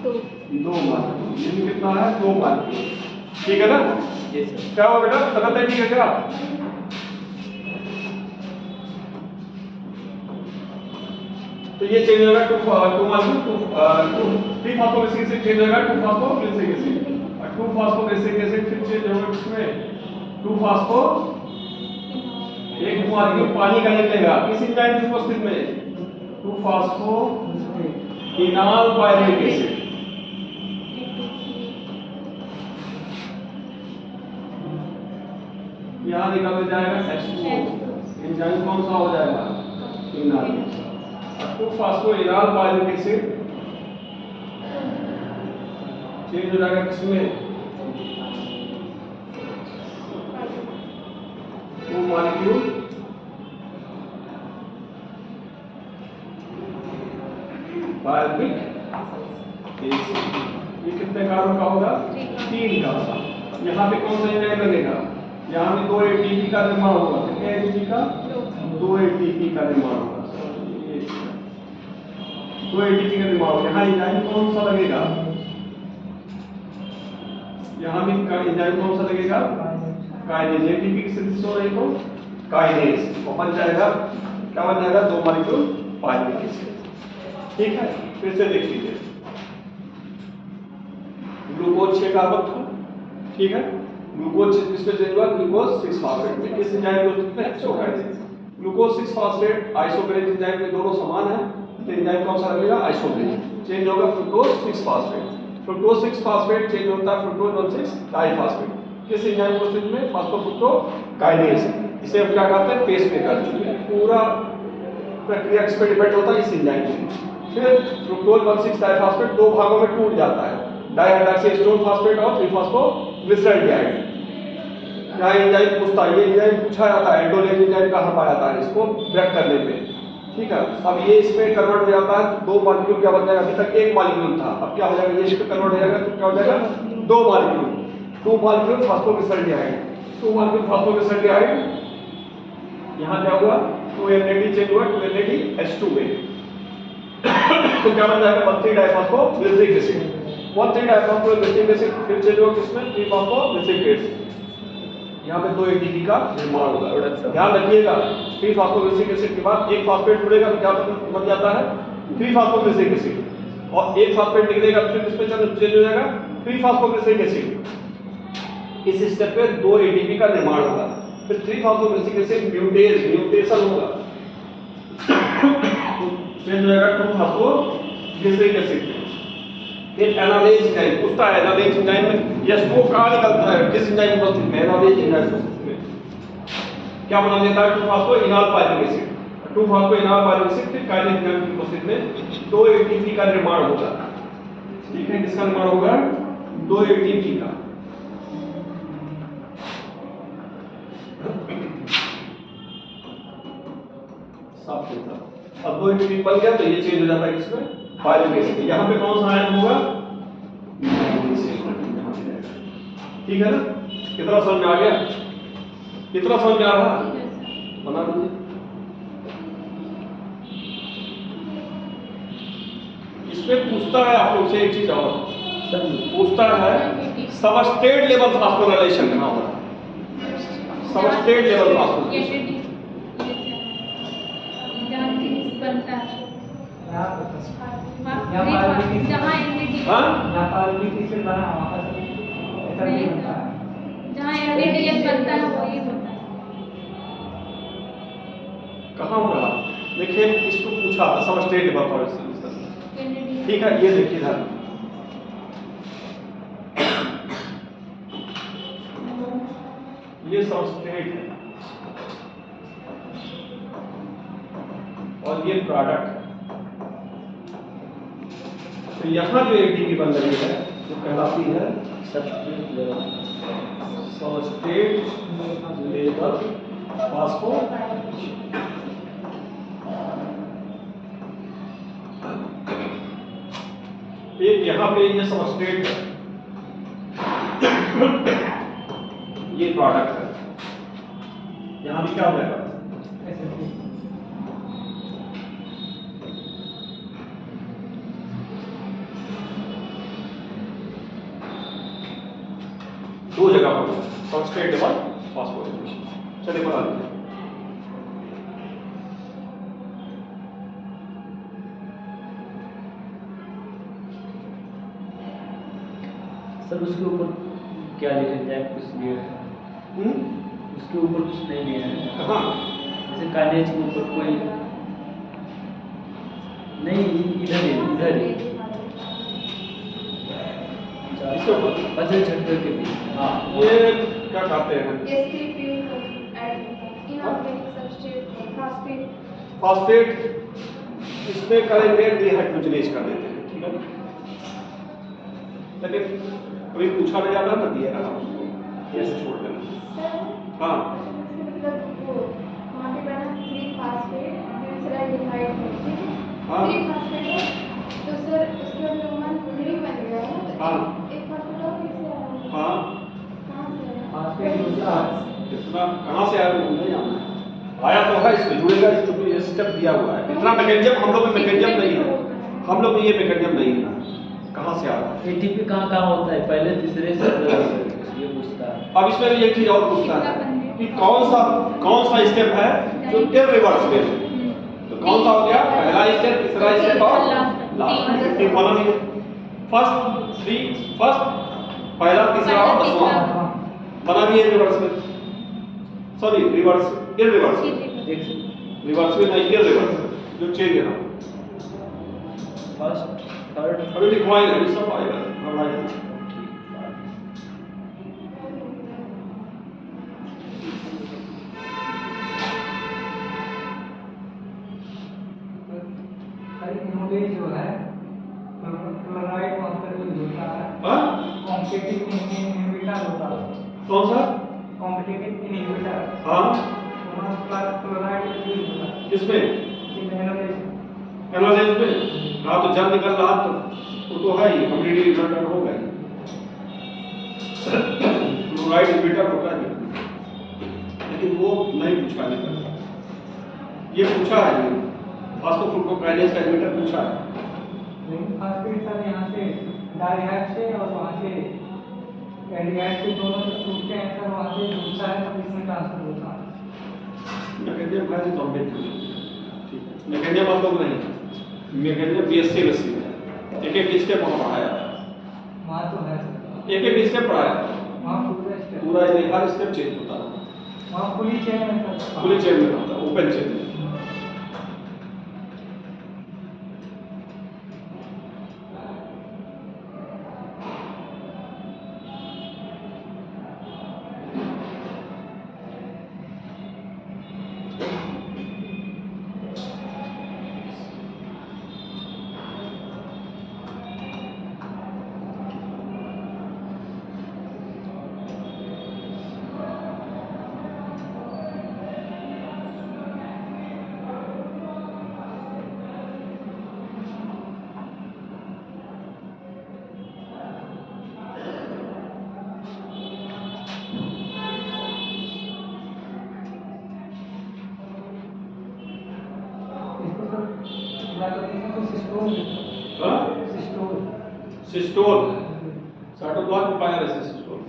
2 मॉलिक्यूल। ये कितना है? 2 मॉलिक्यूल। ठीक है ना? क्या हुआ बेटा? गलत है? ठीक है क्या? तो ये चेंज होगा 2 मॉलिक्यूल 3 फास्फोग्लिसरिक एसिड चेंज होगा 2 फास्फोग्लिसरिक एसिड। 2 फास्फोग्लिसरिक एसिड फिर चेंज होगा किसमें? 2 फास्फो एक मॉलिक्यूल पानी का निकलेगा किस एंजाइम की उपस्थिति में? 2 फास्फो इनॉल पायरुविक एसिड। यहाँ निकल जाएगा H2O। एंजाइम कौन सा हो जाएगा? इनॉल। 2 फास्फो इनॉल पायरुविक एसिड चेंज हो जाएगा किसमें? 2 मॉलिक्यूल पायरुविक एसिड। ये कितने कार्बन का होगा? 3 का होगा। यहाँ पे कौन सा एंजाइम लगेगा? यहाँ में 2 एटीपी का निर्माण होगा। कितने एटीपी का? 2 एटीपी का निर्माण होगा। 2 एटीपी का निर्माण होगा। यहाँ एंजाइम कौन सा लगेगा? यहाँ भी एंजाइम कौन सा लगेगा? काइनेज। एटीपी की सिंथेसिस हो रही तो काइनेज और बन जाएगा क्या? बन जाएगा 2 मॉलिक्यूल पायरुविक एसिड। ठीक है, फिर से देख लीजिए। ग्लूकोज 6 कार्बन था। ठीक है, ग्लूकोज किसमें चेंज हुआ? ग्लूकोज 6 फास्फेट में। किस एंजाइम को कितने अच्छे हो गए? ग्लूकोज 6 फास्फेट आइसोमेरेज एंजाइम में दोनों समान है तो एंजाइम कौन सा लगेगा? आइसोमेरेज। चेंज होगा fructose 6 phosphate. Fructose 6 phosphate change होता है फ्रुक्टोज 1,6 डाइफास्फेट। किस एंजाइम को स्थिति में? फास्फोफ्रुक्टोकाइनेज। इसे हम क्या कहते हैं? पेसमेकर। पूरा प्रक्रिया किस पे डिपेंड होता है? इस एंजाइम पे। फिर फ्रुक्टोज 1,6 डाइफास्फेट 2 भागों में टूट जाता है, डाइहाइड्रोक्सी फास्फेट और 3-फॉस्फोग्लिसराइड। यहाँ एंजाइम पूछता है, ये एंजाइम पूछा जाता है एंडोलेज एंजाइम कहाँ पाया जाता है इसको ब्रेक करने पे। ठीक है, अब ये इसमें कन्वर्ट हो जाता है 2 मॉलिक्यूल क्या बन जाएगा? अभी तक 1 मॉलिक्यूल था, अब क्या हो जाएगा? ये इसमें कन्वर्ट हो जाएगा तो क्या हो जाएगा? 2 मॉलिक्यूल 2 मॉलिक्यूल फास्फोग्लिसराइड। 2 मॉलिक्यूल फास्फोग्लिसराइड। यहाँ क्या हुआ? 2 NAD चेंज हुआ 2 NADH2 में। तो क्या बन जाएगा? 1,3 डाइफॉस्फोग्लिसरिक एसिड। 1,3 डाइफॉस्फोग्लिसरिक एसिड फिर चेंज हुआ किसमें? 3 फास्फोग्लिसरिक एसिड। यहाँ पे 2 ATP का निर्माण होगा। ध्यान रखिएगा 3 फास्फोग्लिसरिक एसिड के बाद एक फास्फेट जुड़ेगा तो क्या बन जाता है? 3 फास्फोग्लिसरिक एसिड। और एक फास्फेट निकलेगा तो फिर किसमें चेंज हो जाएगा? 3 फास्फोग्लिसरिक एसिड। इस स्टेप पे 2 ATP का निर्माण होगा। फिर 3 फास्फोग्लिसरिक एसिड म्यूटेशन होगा चेंज हो जाएगा 2 फास्फोग्लिसरिक एसिड। फिर एनालेज एंजाइम पूछता है, एनालेज एंजाइम में H2O कहाँ निकलता है? किस एंजाइम की उपस्थिति में? एनालेज एंजाइम की उपस्थिति में क्या बना देता है? 2 phospho इनॉल pyruvic acid. 2 phospho इनॉल pyruvic acid फिर काइनेज एंजाइम की उपस्थिति में 2 ATP का निर्माण होगा। ठीक है, किसका निर्माण होगा? 2 ATP का। साफ सुथरा। अब 2 ATP बन गया तो ये चेंज हो जाता है किसमें? Pyruvic acid. यहाँ पे कौन सा आयन होगा? ठीक है ना? कितना समझ में आ गया? कितना समझ में आ रहा? बना दीजिए। इसमें पूछता है आप लोग से एक चीज और पूछता है, सबस्ट्रेट लेवल फास्फोराइलेशन कहाँ हो रहा है? सबस्ट्रेट लेवल फास्फोराइलेशन बनता है जहाँ NADH बनता है वही होता है। कहाँ हो रहा? देखिए इसको पूछा था सबस्ट्रेट लेवल फास्फोराइलेशन। ठीक है, ये देखिए इधर ये सबस्ट्रेट है। और ये प्रोडक्ट। तो यहाँ जो एटीपी बन रही है वो कहलाती है substrate level substrate level phosphorylation. एक यहाँ पे ये सबस्ट्रेट है, ये प्रोडक्ट है, यहाँ भी क्या हो जाएगा? दो जगह पर सबस्ट्रेट लेवल फास्फोराइलेशन। चलिए बना लीजिए। सर उसके ऊपर क्या लिखा जाए, कुछ दिया है? उसके ऊपर कुछ नहीं दिया है। कहाँ? जैसे काइनेज के ऊपर कोई नहीं, इधर ही इसके ऊपर पचल झटके के भी। हाँ, ये क्या कहते हैं? फास्फेट इसमें करेंगे डिहाइड्रोजनेज कर देते हैं, ठीक है। लेकिन कभी पूछा नहीं जाता ना, दिया ना उसको ऐसे छोड़ देना। हाँ हाँ तो सर उसके बाद रोमन ग्रीन बन गया है, तो हाँ एक फास्फेट और कैसे आया? हाँ, कहाँ से आया? इतना कहाँ से आया वो नहीं जानना है। आया तो है, इसमें जुड़ेगा, इसको ये स्टेप दिया हुआ है। इतना मैकेनिज्म हम लोग में मैकेनिज्म नहीं है, हम लोग में ये मैकेनिज्म नहीं है। कहाँ से आ रहा है? एटीपी कहाँ होता है, पहले तीसरे से ये पूछता है। अब इसमें भी एक चीज और पूछता है कि कौन सा स्टेप है जो इररिवर्सिबल है। तो कौन सा हो गया? पहला स्टेप, तीसरा स्टेप और लास्ट। फिर बना नहीं फर्स्ट पहला, तीसरा और दसवां बना भी इररिवर्सिबल, सॉरी इररिवर्सिबल, रिवर्सिबल नहीं, इररिवर्सिबल जो चेंज है ना। फर्स्ट थर्ड अभी लिखवाएंगे, अभी सब आएगा, घबराइए। जो है क्लोराइड वहाँ पर यूज होता है, हाँ? कॉम्पिटिटिव इनहिबिटर होता है, कौन सा? कॉम्पिटिटिव इनहिबिटर, हाँ वहाँ पर क्लोराइड यूज होता है। किसमें? एनालाइज में। हाँ तो जब निकल रहा तो वो तो है ही, कम्युनिटी रिजल्ट हो गए। क्लोराइड इनहिबिटर होता है, लेकिन वो नहीं पूछा नहीं, ये पूछा है, फास्फोग्लूकोकाइनेज का इनहिबिटर पूछा है। लेकिन फास्फेट सर यहाँ से डाइहाइड से और वहाँ से एल्डिहाइड से दोनों टूटते हैं सर, वहाँ से जुड़ता है तब इसमें ट्रांसफर होता है। मैकेनिज्म का तो हम मैकेनिज्म हम लोग नहीं, मैकेनिज्म बीएससी रसी है, एक स्टेप वहाँ पढ़ाया, वहाँ तो है सर, एक स्टेप पढ़ाया, वहाँ पूरा स्टेप, पूरा हर स्टेप चेंज होता है, वहाँ खुली चेन है सर, खुली चेन में होता है, ओपन चेन में। सिस्टोल, साइटोप्लाज्म फायर है सिस्टोल।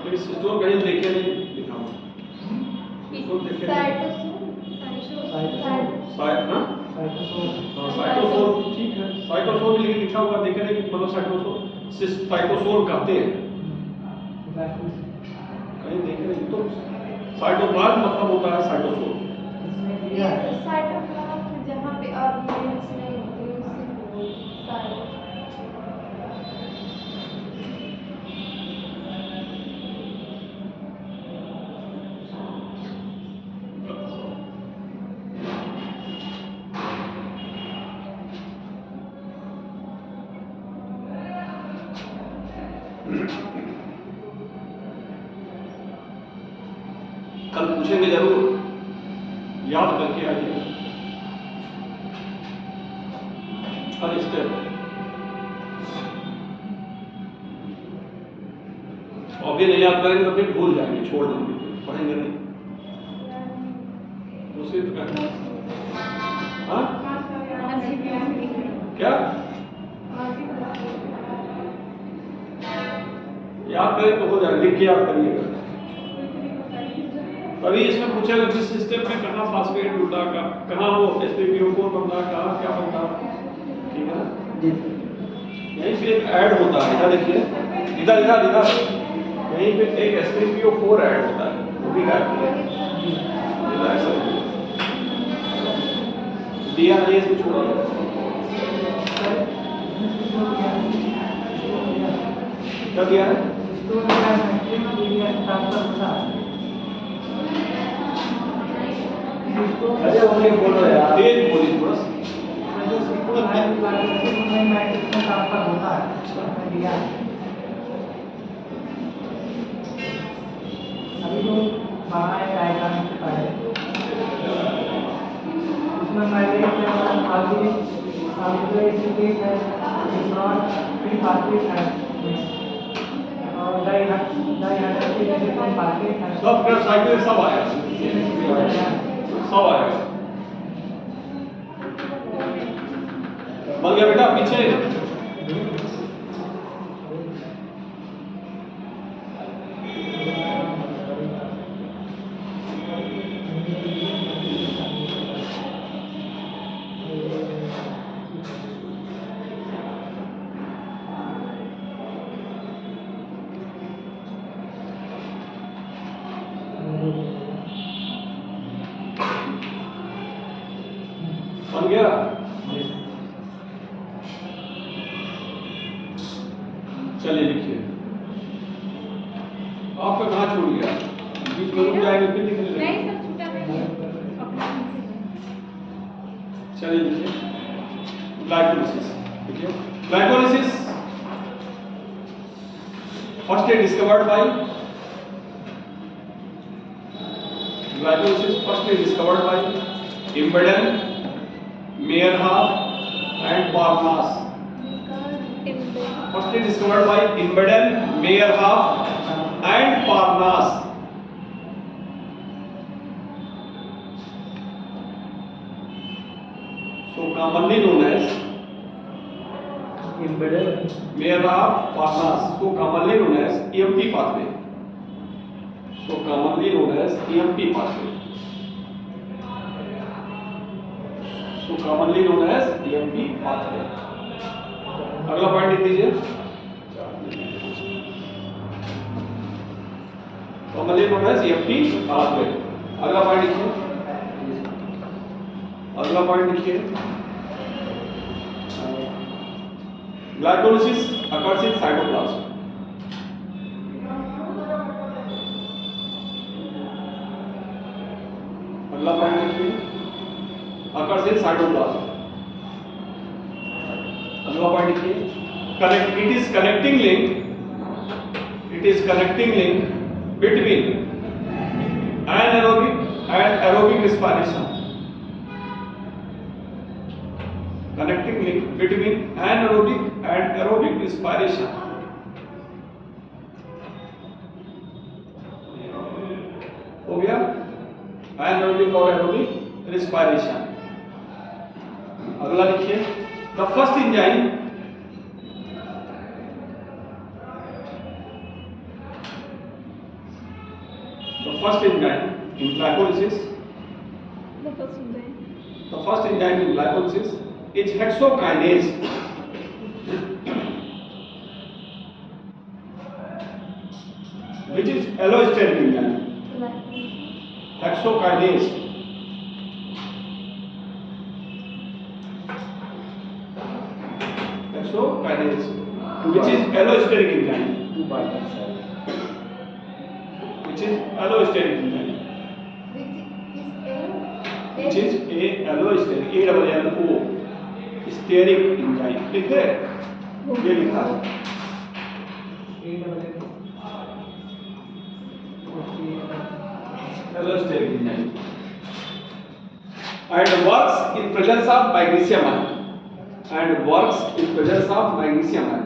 लेकिन सिस्टोल कहीं देखे नहीं लिखा हुआ, सिस्टोल देखे साइटोसोल ठीक है, साइटोसोल भी लिखा हुआ देखे नहीं, मतलब साइटोसोल कहते हैं, कहीं देखे नहीं। तो साइटोप्लाज्म मतलब होता है साइटोसोल। साइटोप्लाज्म जहाँ पे ऑर्गेनेल्स नहीं होते उससे कल पूछेंगे जरूर, याद करके आइए हर स्टेप। और भी नहीं याद करेंगे तो फिर भूल जाएंगे, छोड़ देंगे, पढ़ेंगे नहीं। दूसरी तो कहना, हाँ क्या याद करें तो हो जाएगा, लिख के याद करिएगा। तभी इसमें पूछेगा जिस स्टेप में कहाँ फास्फेट टूटा, कहाँ वो sp4 बनता, कहाँ क्या बनता, ठीक है ना। यहीं पे एक ऐड होता है, इधर देखिए, इधर इधर इधर यहीं पे एक sp4 ऐड होता है, वो भी ऐड किया दिया नहीं, इसको छोड़िए। क्या दिया है? अरे वो नहीं बोलो यार, तेज बोलिए थोड़ा सा। अभी तो बाहर डायग्राम से पढ़े, उसमें मैंने आगे एसिडिक है, इलेक्ट्रॉन फिर फास्फेट है और डाइहाइड्रोजन फास्फेट है, सब कर साइकिल सब आया, सब आएगा। बन गया बेटा, पीछे बन गया। चलिए लिखिए, आपका कहाँ छूट गया? बीच में रुक जाएंगे फिर लिखने नहीं लगेंगे। सब छूटा नहीं है। चलिए लिखिए, ग्लाइकोलिसिस। देखिए, glycolysis first discovered by Imbeden, Meyerhoff and Parnas. Firstly discovered by Imbeden, Meyerhoff and Parnas. So commonly known as Imbeden, Meyerhoff, Parnas. So commonly known as EMP pathway. So commonly known as EMP pathway. So commonly known as EMP pathway. अगला point लिख दीजिए, commonly known as EMP pathway. अगला point लिखिए, अगला point लिखिए, glycolysis occurs in cytoplasm. अगला point लिखिए, occurs in cytoplasm. अगला पॉइंट लिखिए, it is connecting link between anaerobic and aerobic respiration. Connecting link between anaerobic and aerobic respiration. हो गया anaerobic और aerobic respiration. अगला लिखिए, the first enzyme in glycolysis, the first enzyme in glycolysis is hexokinase, which is allosteric enzyme. Hexokinase, which is allosteric enzyme. two partners are. Which is allosteric enzyme. Which is a allosteric, A-double-L-O, steric enzyme. लिख दे, ये लिखा है allosteric enzyme and works in presence of magnesium ion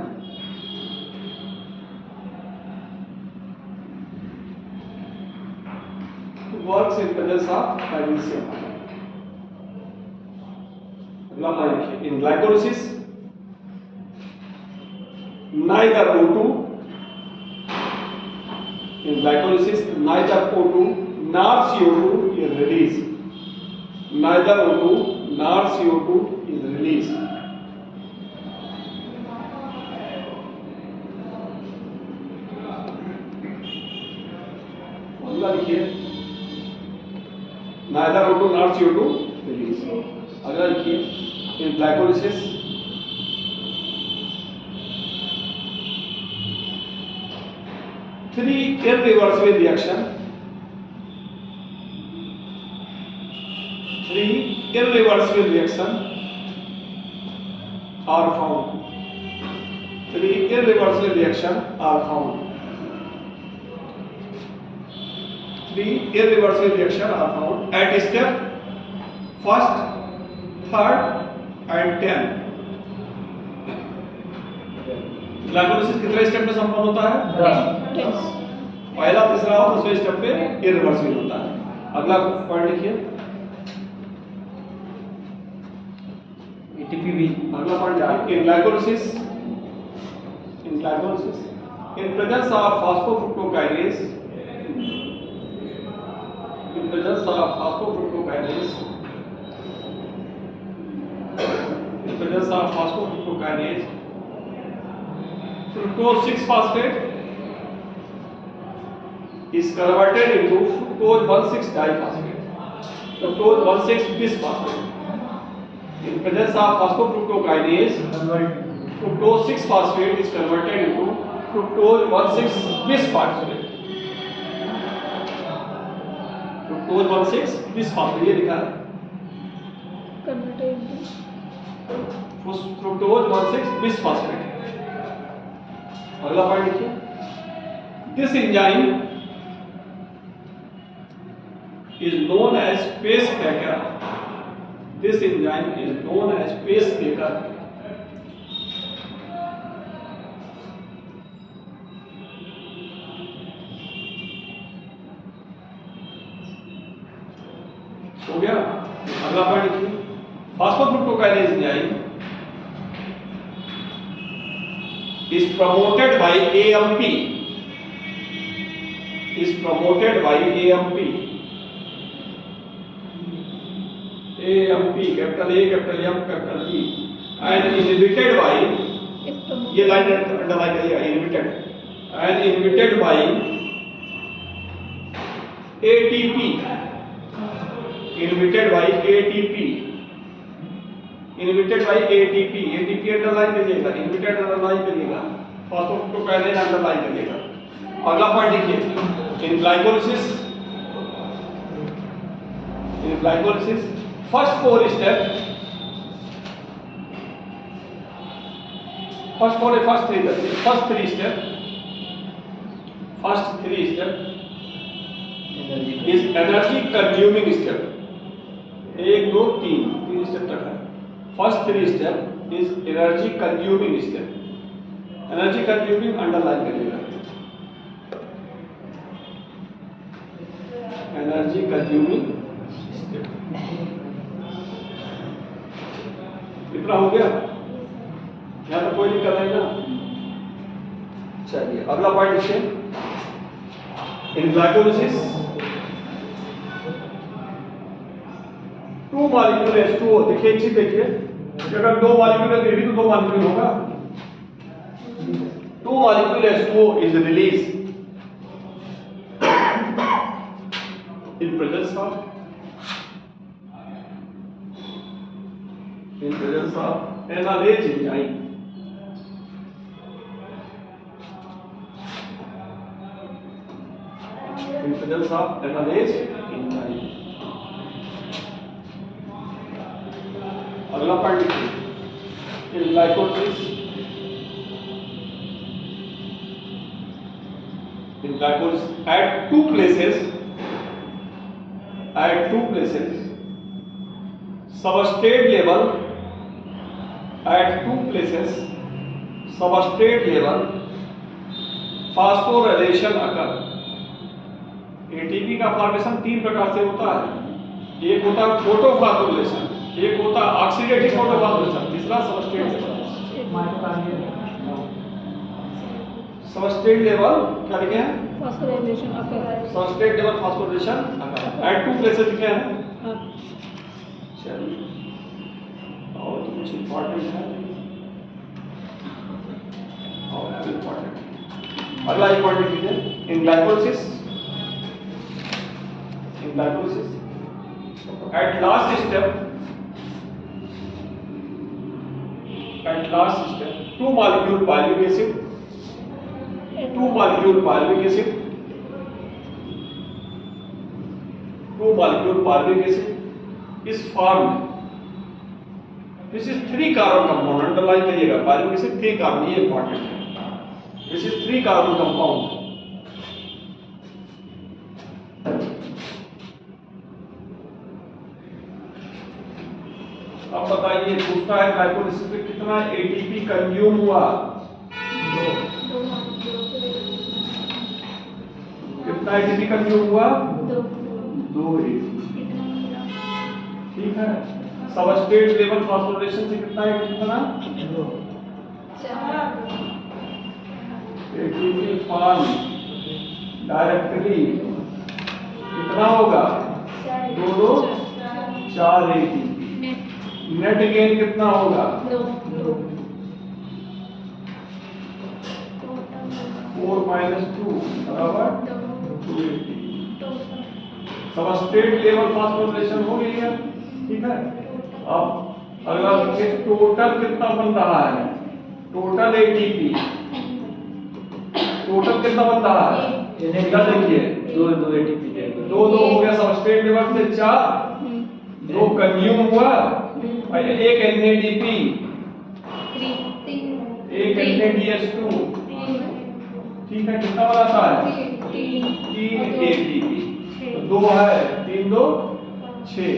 अगला point देखिए in glycolysis neither O2 nor CO2 is released. Neither O2 nor CO2 is released. अगला लिखिए neither O2 nor CO2 released. अगला लिखिए in glycolysis three irreversible reaction are found. Three irreversible reaction are found. At step first, third and 10. Glycolysis कितने step में संपन्न होता है? 10. पहला, तीसरा और दूसरे स्टेप पे इरिवर्सिबल होता है। अगला पॉइंट लिखिए ATP भी। अगला point in glycolysis in presence of phosphofructokinase fructose 6-phosphate is converted into fructose 1,6-diphosphate. Fructose 1,6-bisphosphate. In presence of phosphofructokinase, fructose 6-phosphate is converted into fructose 1,6-bisphosphate. Fructose 1,6-bisphosphate ये लिखा है। Fructose 1,6-bisphosphate. अगला point लिखिए This enzyme is known as pacemaker. This enzyme is known as pacemaker. हो गया। अगला point लिखिए phosphofructokinase enzyme is promoted by AMP. capital A, capital M, capital P, and inhibited by ये line underline करिएगा inhibited by ATP. ATP underline करिएगा, inhibited underline करिएगा, phosphofructokinase underline करिएगा। अगला पॉइंट देखिए in glycolysis first three step is energy consuming step. 1 2 3 step तक है। First 3 step is energy consuming step. Energy consuming underline करिएगा, energy consuming step. इतना हो गया, यहाँ तो कोई दिक्कत नहीं ना। चलिए अगला पॉइंट लिखिए इन ग्लाइकोलाइसिस 2 मॉलिक्यूल H2O। देखिए एक चीज देखिए, अगर 2 मॉलिक्यूल है फिर भी तो 2 मॉलिक्यूल होगा। 2 molecule H2O is release in presence of analase enzyme. In presence of analase enzyme. अगला पॉइंट लिखिए in glycolysis in glycolysis at two places, substrate level phosphorylation occur. ATP का फॉर्मेशन तीन प्रकार से होता है। एक होता है फोटोफॉस्फोरिलेशन, एक होता है ऑक्सीडेटिव फोटोफॉस्फोरिलेशन, तीसरा सबस्ट्रेट लेवल। सबस्ट्रेट लेवल क्या लिखे हैं? Phosphorylation occur. Substrate level phosphorylation at two places लिखे हैं। चलिए और कुछ इंपॉर्टेंट है और इंपॉर्टेंट अगला इंपॉर्टेंट लीजिए। In glycolysis at last step two molecule pyruvic acid is formed. This is 3 carbon compound, underline करिएगा, pyruvic acid 3 carbon, ये important है। This is 3 carbon compound. अब बताइए, पूछता है ग्लाइकोलिसिस में कितना एटीपी कंज्यूम हुआ? कितना एटीपी कंज्यूम हुआ? 2 एटीपी। ठीक है। सबस्ट्रेट लेवल फॉस्फोरिलेशन से कितना एटीपी बना? 4 एटीपी फॉर्म डायरेक्टली कितना होगा? 4 एटीपी। नेट गेन कितना होगा? 4 - 2 बराबर 280। सबस्ट्रेट लेवल फॉस्फोरिलेशन हो गई है। ठीक है। अब अगला देखिए, टोटल कितना बन रहा है? टोटल एटीपी टोटल कितना बन रहा है? क्या देखिए, 2 एटीपी देगा। 2 हो गया सबस्ट्रेट लेवल से 4, 2 कंज्यूम हुआ और 1 NADP, 1 NADH2। ठीक है, कितना बनाता है? 3 ATP। तो 2 है, 3 2 6,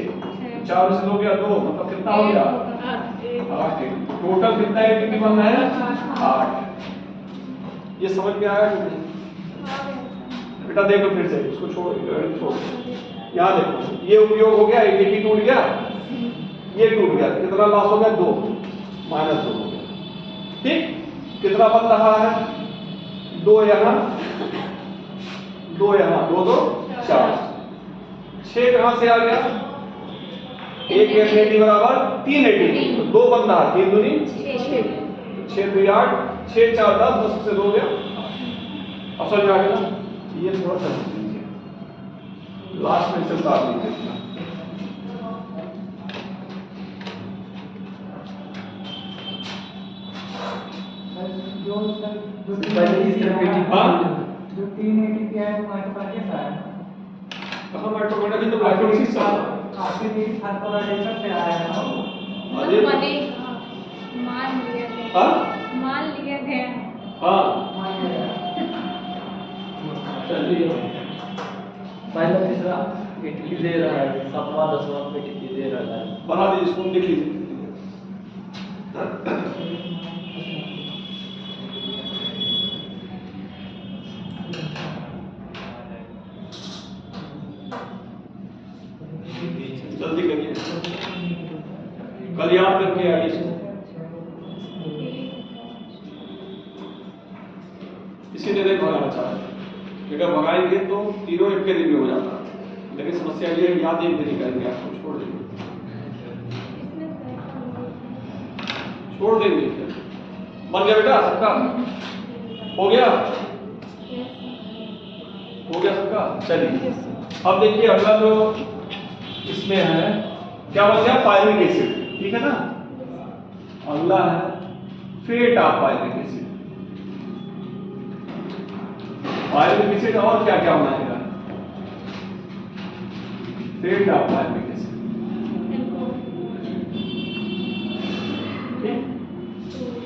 4 से 2 गया 2, मतलब कितना हो गया? 8। टोटल कितना एटीपी बनना है? 8। ये समझ में आया कि नहीं? बेटा देखो फिर से, इसको छोड़ यहाँ देखो, ये उपयोग हो गया, एटीपी टूट गया, ये टूट गया, कितना लॉस हो गया? 2 -2 हो गया। ठीक, कितना बन रहा है? 2 यहाँ 2 यहाँ, 2 2 4, 6 कहां से आ गया? 1 NAD बराबर 3 ATP, तो 2 बन रहा है, 3 दूनी 6 2 8, 6 4 10, 10 से 2 गया। अब समझ आ गया? ये थोड़ा सा लास्ट में चलता है। जो पहले इस तरह एटीपी जो 3 ATP है वो माइटोकॉन्ड्रिया कैसा है? कहां माइटोकॉन्ड्रिया की तो ग्लाइकोलिसिस है। आपके लिए फॉस्फोराइलेशन से आया है ना? अरे मान लिया गया। हां मान लिया गया। हां मान लिया। चलिए, पहला तीसरा एटीपी दे रहा है, 7वां 10वां एटीपी दे रहा है। बना दीजिए, इसको देख लीजिए। जल्दी करिए, कल याद करके आइए इसको। इसीलिए नहीं भगाना चाहते, अगर भगाएंगे तो तीनों एक के दिन में हो जाता, लेकिन समस्या ये है, याद एक दिन ही करेंगे, आपको छोड़ देंगे। बन गया बेटा सबका? हो गया सबका? चलिए, अब देखिए अगला जो इसमें है क्या बन गया? Pyruvic acid. ठीक है ना? अगला है fate of pyruvic acid. Pyruvic acid और क्या क्या बनाएगा? Fate of pyruvic acid.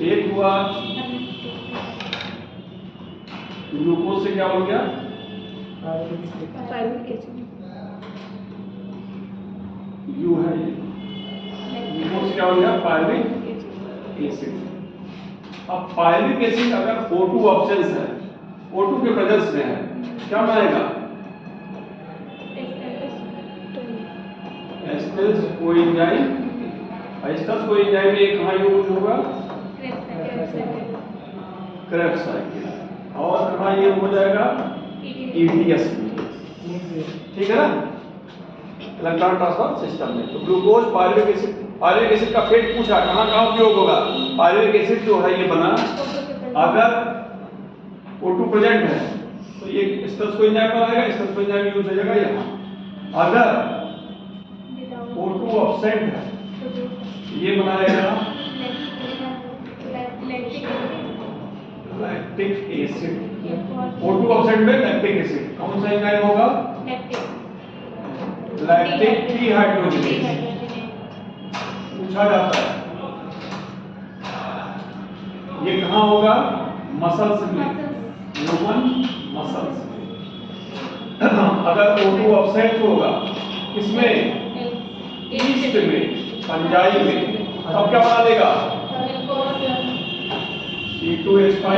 एक हुआ ग्लूकोज से क्या बन गया? यू है ये, ग्लूकोज से क्या बन गया? Pyruvic acid. अब पायरुविक एसिड अगर O2 ऑप्शंस है, O2 के प्रेजेंस में है, क्या बनेगा? Asters coenzyme. एस्टर्स कोएंजाइम में कहाँ यूज होगा? Krebs cycle. और कहाँ ये हो जाएगा? ETS में। ठीक है ना, इलेक्ट्रॉन ट्रांसफर सिस्टम में। तो ग्लूकोज पायरुविक एसिड का फेट पूछा कहाँ कहाँ उपयोग होगा? पायरुविक एसिड जो है ये बना अगर O2 प्रेजेंट है तो ये एस्टर्स कोएंजाइम पर आएगा, एस्टर्स कोएंजाइम यूज हो जाएगा यहाँ। अगर O2 एब्सेंट है ये बनाएगा लैक्टिक एसिड। O2 एब्सेंट में लैक्टिक एसिड कौन सा एंजाइम होगा? लैक्टिक डिहाइड्रोजिनेज पूछा जाता है। ये कहाँ होगा? मसल्स में, ह्यूमन मसल्स में। अगर O2 एब्सेंट होगा किसमें? ईस्ट में, पंजाई में, तब क्या बना देगा? C2H5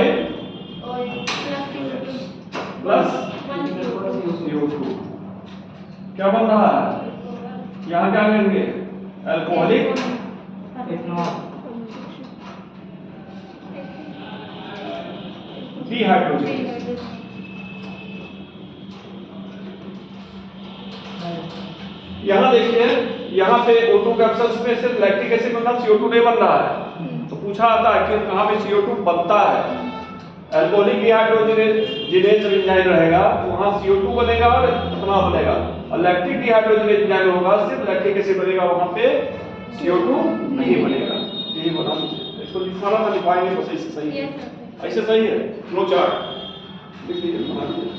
प्लस CO2 क्या बन रहा है? यहाँ क्या करेंगे? Alcoholic dehydrogenase. यहाँ देखिए, यहाँ पे O2 कैप्सूल्स में सिर्फ लैक्टिक एसिड बनता है, CO2 नहीं बन रहा है। तो पूछा आता है कि कहाँ पे CO2 बनता है? अल्कोहलिक डिहाइड्रोजिनेज एंजाइम रहेगा तो वहाँ CO2 बनेगा और इतना बनेगा, और लैक्टिक डिहाइड्रोजिनेज एंजाइम होगा सिर्फ लैक्टिक एसिड बनेगा, वहाँ पे CO2 नहीं बनेगा। यही बना, इसको लिखवाना था, लिखवाएंगे बस ऐसे सही है, ऐसे सही है। फ्लो चार्ट लिख लीजिए, बना लीजिए।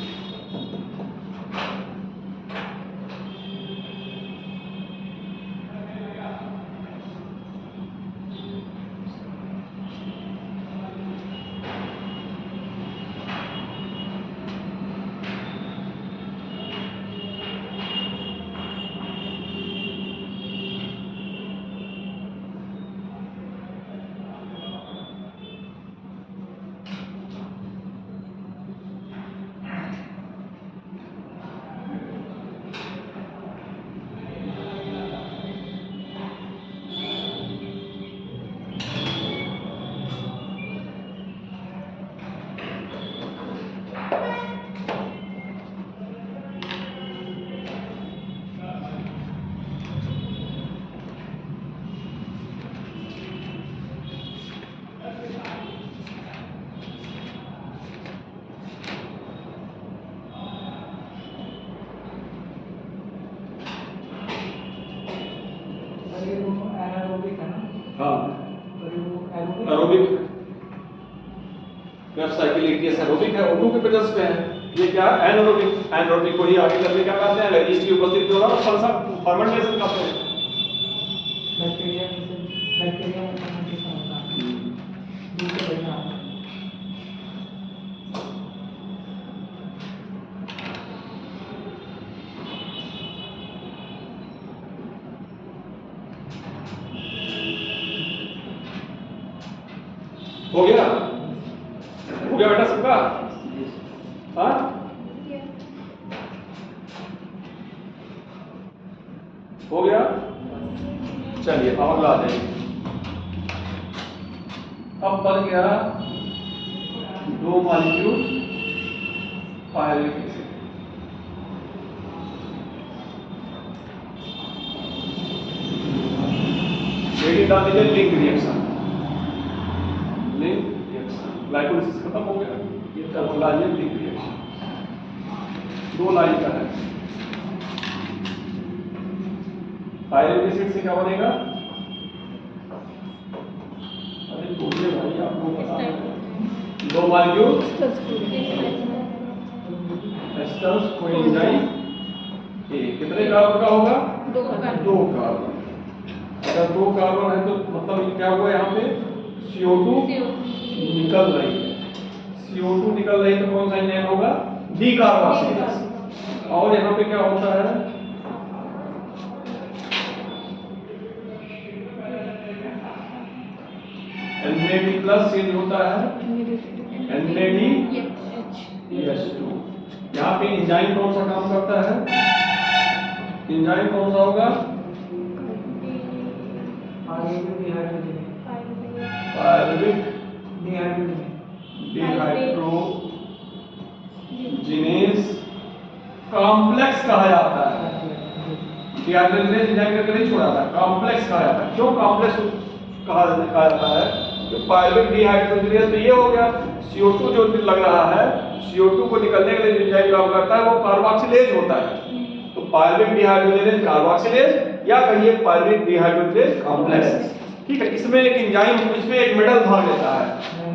Aerobic Krebs cycle ETS aerobic है, O2 के प्रेजेंस में है। ये क्या है? एनारोबिक। एनारोबिक को ही आगे करके क्या कहते हैं? ईस्ट की उपस्थिति में होगा फर्मेंटेशन कहते हैं। बैक्टीरिया में फर्मेंटेशन होता है। दूसरे बढ़िया हो गया? हो गया बेटा सबका? हाँ, हो गया। चलिए अब अगला आ जाइए। अब बन गया 2 मॉलिक्यूल पायरुविक एसिड। रेडी डाल दीजिए लिंक रिएक्शन। ग्लाइकोलाइसिस खत्म हो गया, ये कार्बोलाइजेशन लिंक रिएक्शन 2 लाइन का है। पायरुविक एसिड से क्या बनेगा? अरे बोलिए भाई, आपको पता है। 2 मॉलिक्यूल एस्टर्स कोएंजाइम ए, कितने कार्बन का होगा? 2 कार्बन। 2 कार्बन। अगर 2 कार्बन है तो मतलब क्या हुआ यहाँ पे? CO2 निकल रही है। CO2 निकल रही तो कौन सा एंजाइम होगा? D carboxylase. और यहाँ पे क्या होता है? NAD प्लस चेंज होता है NADH2। यहाँ पे एंजाइम कौन सा काम करता है? एंजाइम कौन सा होगा? पायरुविक डिहाइड्रोजिनेज कॉम्प्लेक्स कहा जाता है। डिहाइड्रोजिनेज एंजाइम का नहीं छोड़ा था, कॉम्प्लेक्स कहा जाता है। क्यों कॉम्प्लेक्स कहा जाता है? तो पायरुविक डिहाइड्रोजिनेज तो ये हो गया, CO2 जो लग रहा है, CO2 को निकलने के लिए जो एंजाइम काम करता है वो कार्बोक्सिलेज होता है। तो पायरुविक डिहाइड्रोजिनेज कार्बोक्सिलेज या कहिए पायरुविक डिहाइड्रोजिनेज कॉम्प्लेक्स। ठीक है, इसमें एक एंजाइम, इसमें एक मेटल भाग लेता है।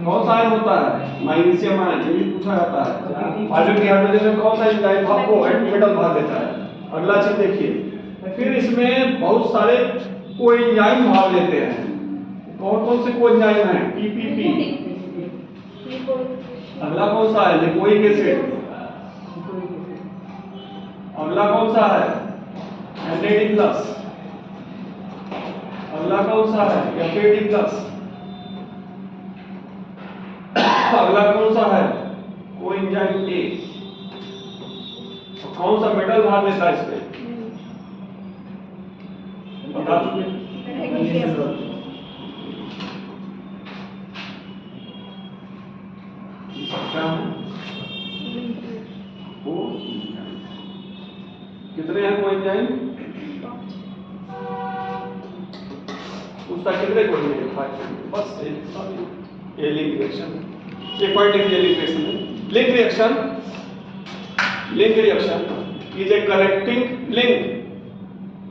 कौन सा आयन होता है? Magnesium ion. ये भी पूछा जाता है पायरुविक डिहाइड्रोजिनेज में कौन सा एंजाइम भाग को मेटल भाग लेता है। अगला चीज देखिए, फिर इसमें बहुत सारे कोएंजाइम भाग लेते हैं। कौन कौन से कोएंजाइम हैं? TPP। अगला कौन सा है? Lipoic acid. अगला कौन सा है? NAD+। अगला कौन सा है? FAD+। अगला कौन सा है? Coenzyme A। कौन सा मेटल भाग लेता है इसमें? बता चुके। कितने हैं कोएंजाइम? उसका कितने कोएंजाइम? 5। बस ये लिंक रिएक्शन, ये पॉइंट लिंक रिएक्शन है। Link reaction is a connecting link.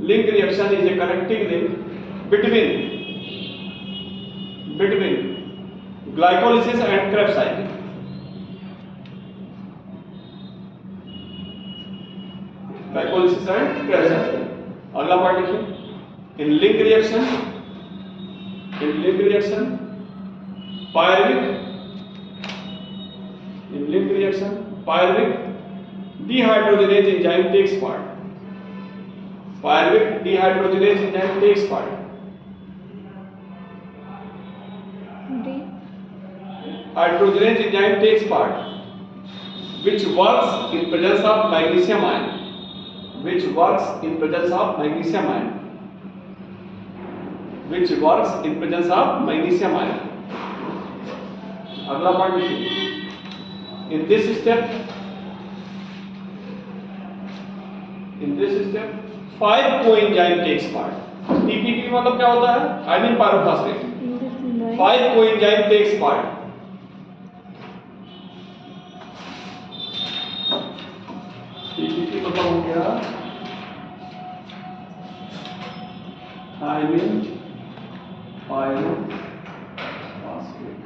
Link reaction is a connecting link between glycolysis and Krebs cycle. Glycolysis and Krebs cycle. अगला पार्ट देखिए, in link reaction pyruvic dehydrogenase enzyme takes part. Pyruvic dehydrogenase enzyme takes part. Hydrogenase enzyme takes part, which works in presence of magnesium ion. Which works in presence of magnesium ion. Which works in presence of magnesium ion. अगला part देखिए, in this step 5 coenzyme takes part. TPP मतलब क्या होता है? Amine pyrophosphate. 5 coenzyme takes part. TPP मतलब हो गया Amine pyrophosphate.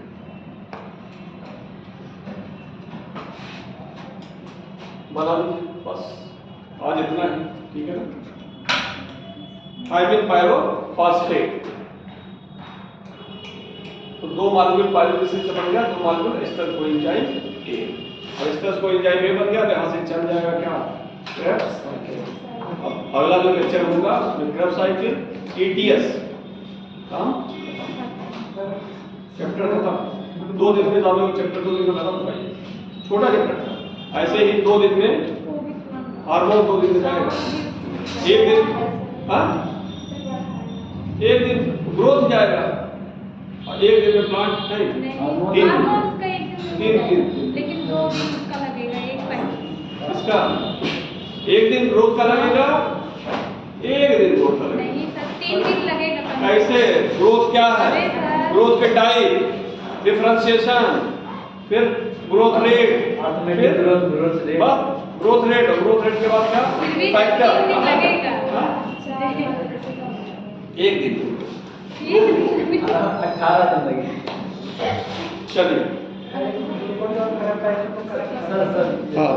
बता दो बस, आज इतना ही, ठीक है ना? Amine pyrophosphate। तो 2 मॉलिक्यूल पायरोलिसिस से बन गया, 2 मॉलिक्यूल एस्टर कोएंजाइम A, और एस्टर कोएंजाइम A बन गया तो यहाँ से चल जाएगा क्या? Krebs cycle. अब अगला जो लेक्चर होगा उसमें क्रेब्स साइकिल, ETS काम चैप्टर खत्म। 2 दिन में आप लोग चैप्टर 2 दिन में खत्म हो जाएगा, छोटा चैप्टर था। ऐसे ही 2 दिन में हार्मोन 2 दिन में जाएगा। 1 दिन, हाँ 1 दिन ग्रोथ जाएगा और 1 दिन में प्लांट नहीं। 3 दिन, लेकिन 2 दिन उसका लगेगा, एक पहले इसका 1 दिन ग्रोथ का लगेगा, 1 दिन ग्रोथ का लगेगा। नहीं सर, 3 दिन लगेगा। कैसे? ग्रोथ क्या है? ग्रोथ के टाइप, डिफरेंशिएशन, फिर growth rate, automatic growth rate, growth rate और ग्रोथ रेट के बाद क्या? फैक्टर। 3 दिन लगेगा। 1 दिन 18 दिन लगे। चलिए सर हाँ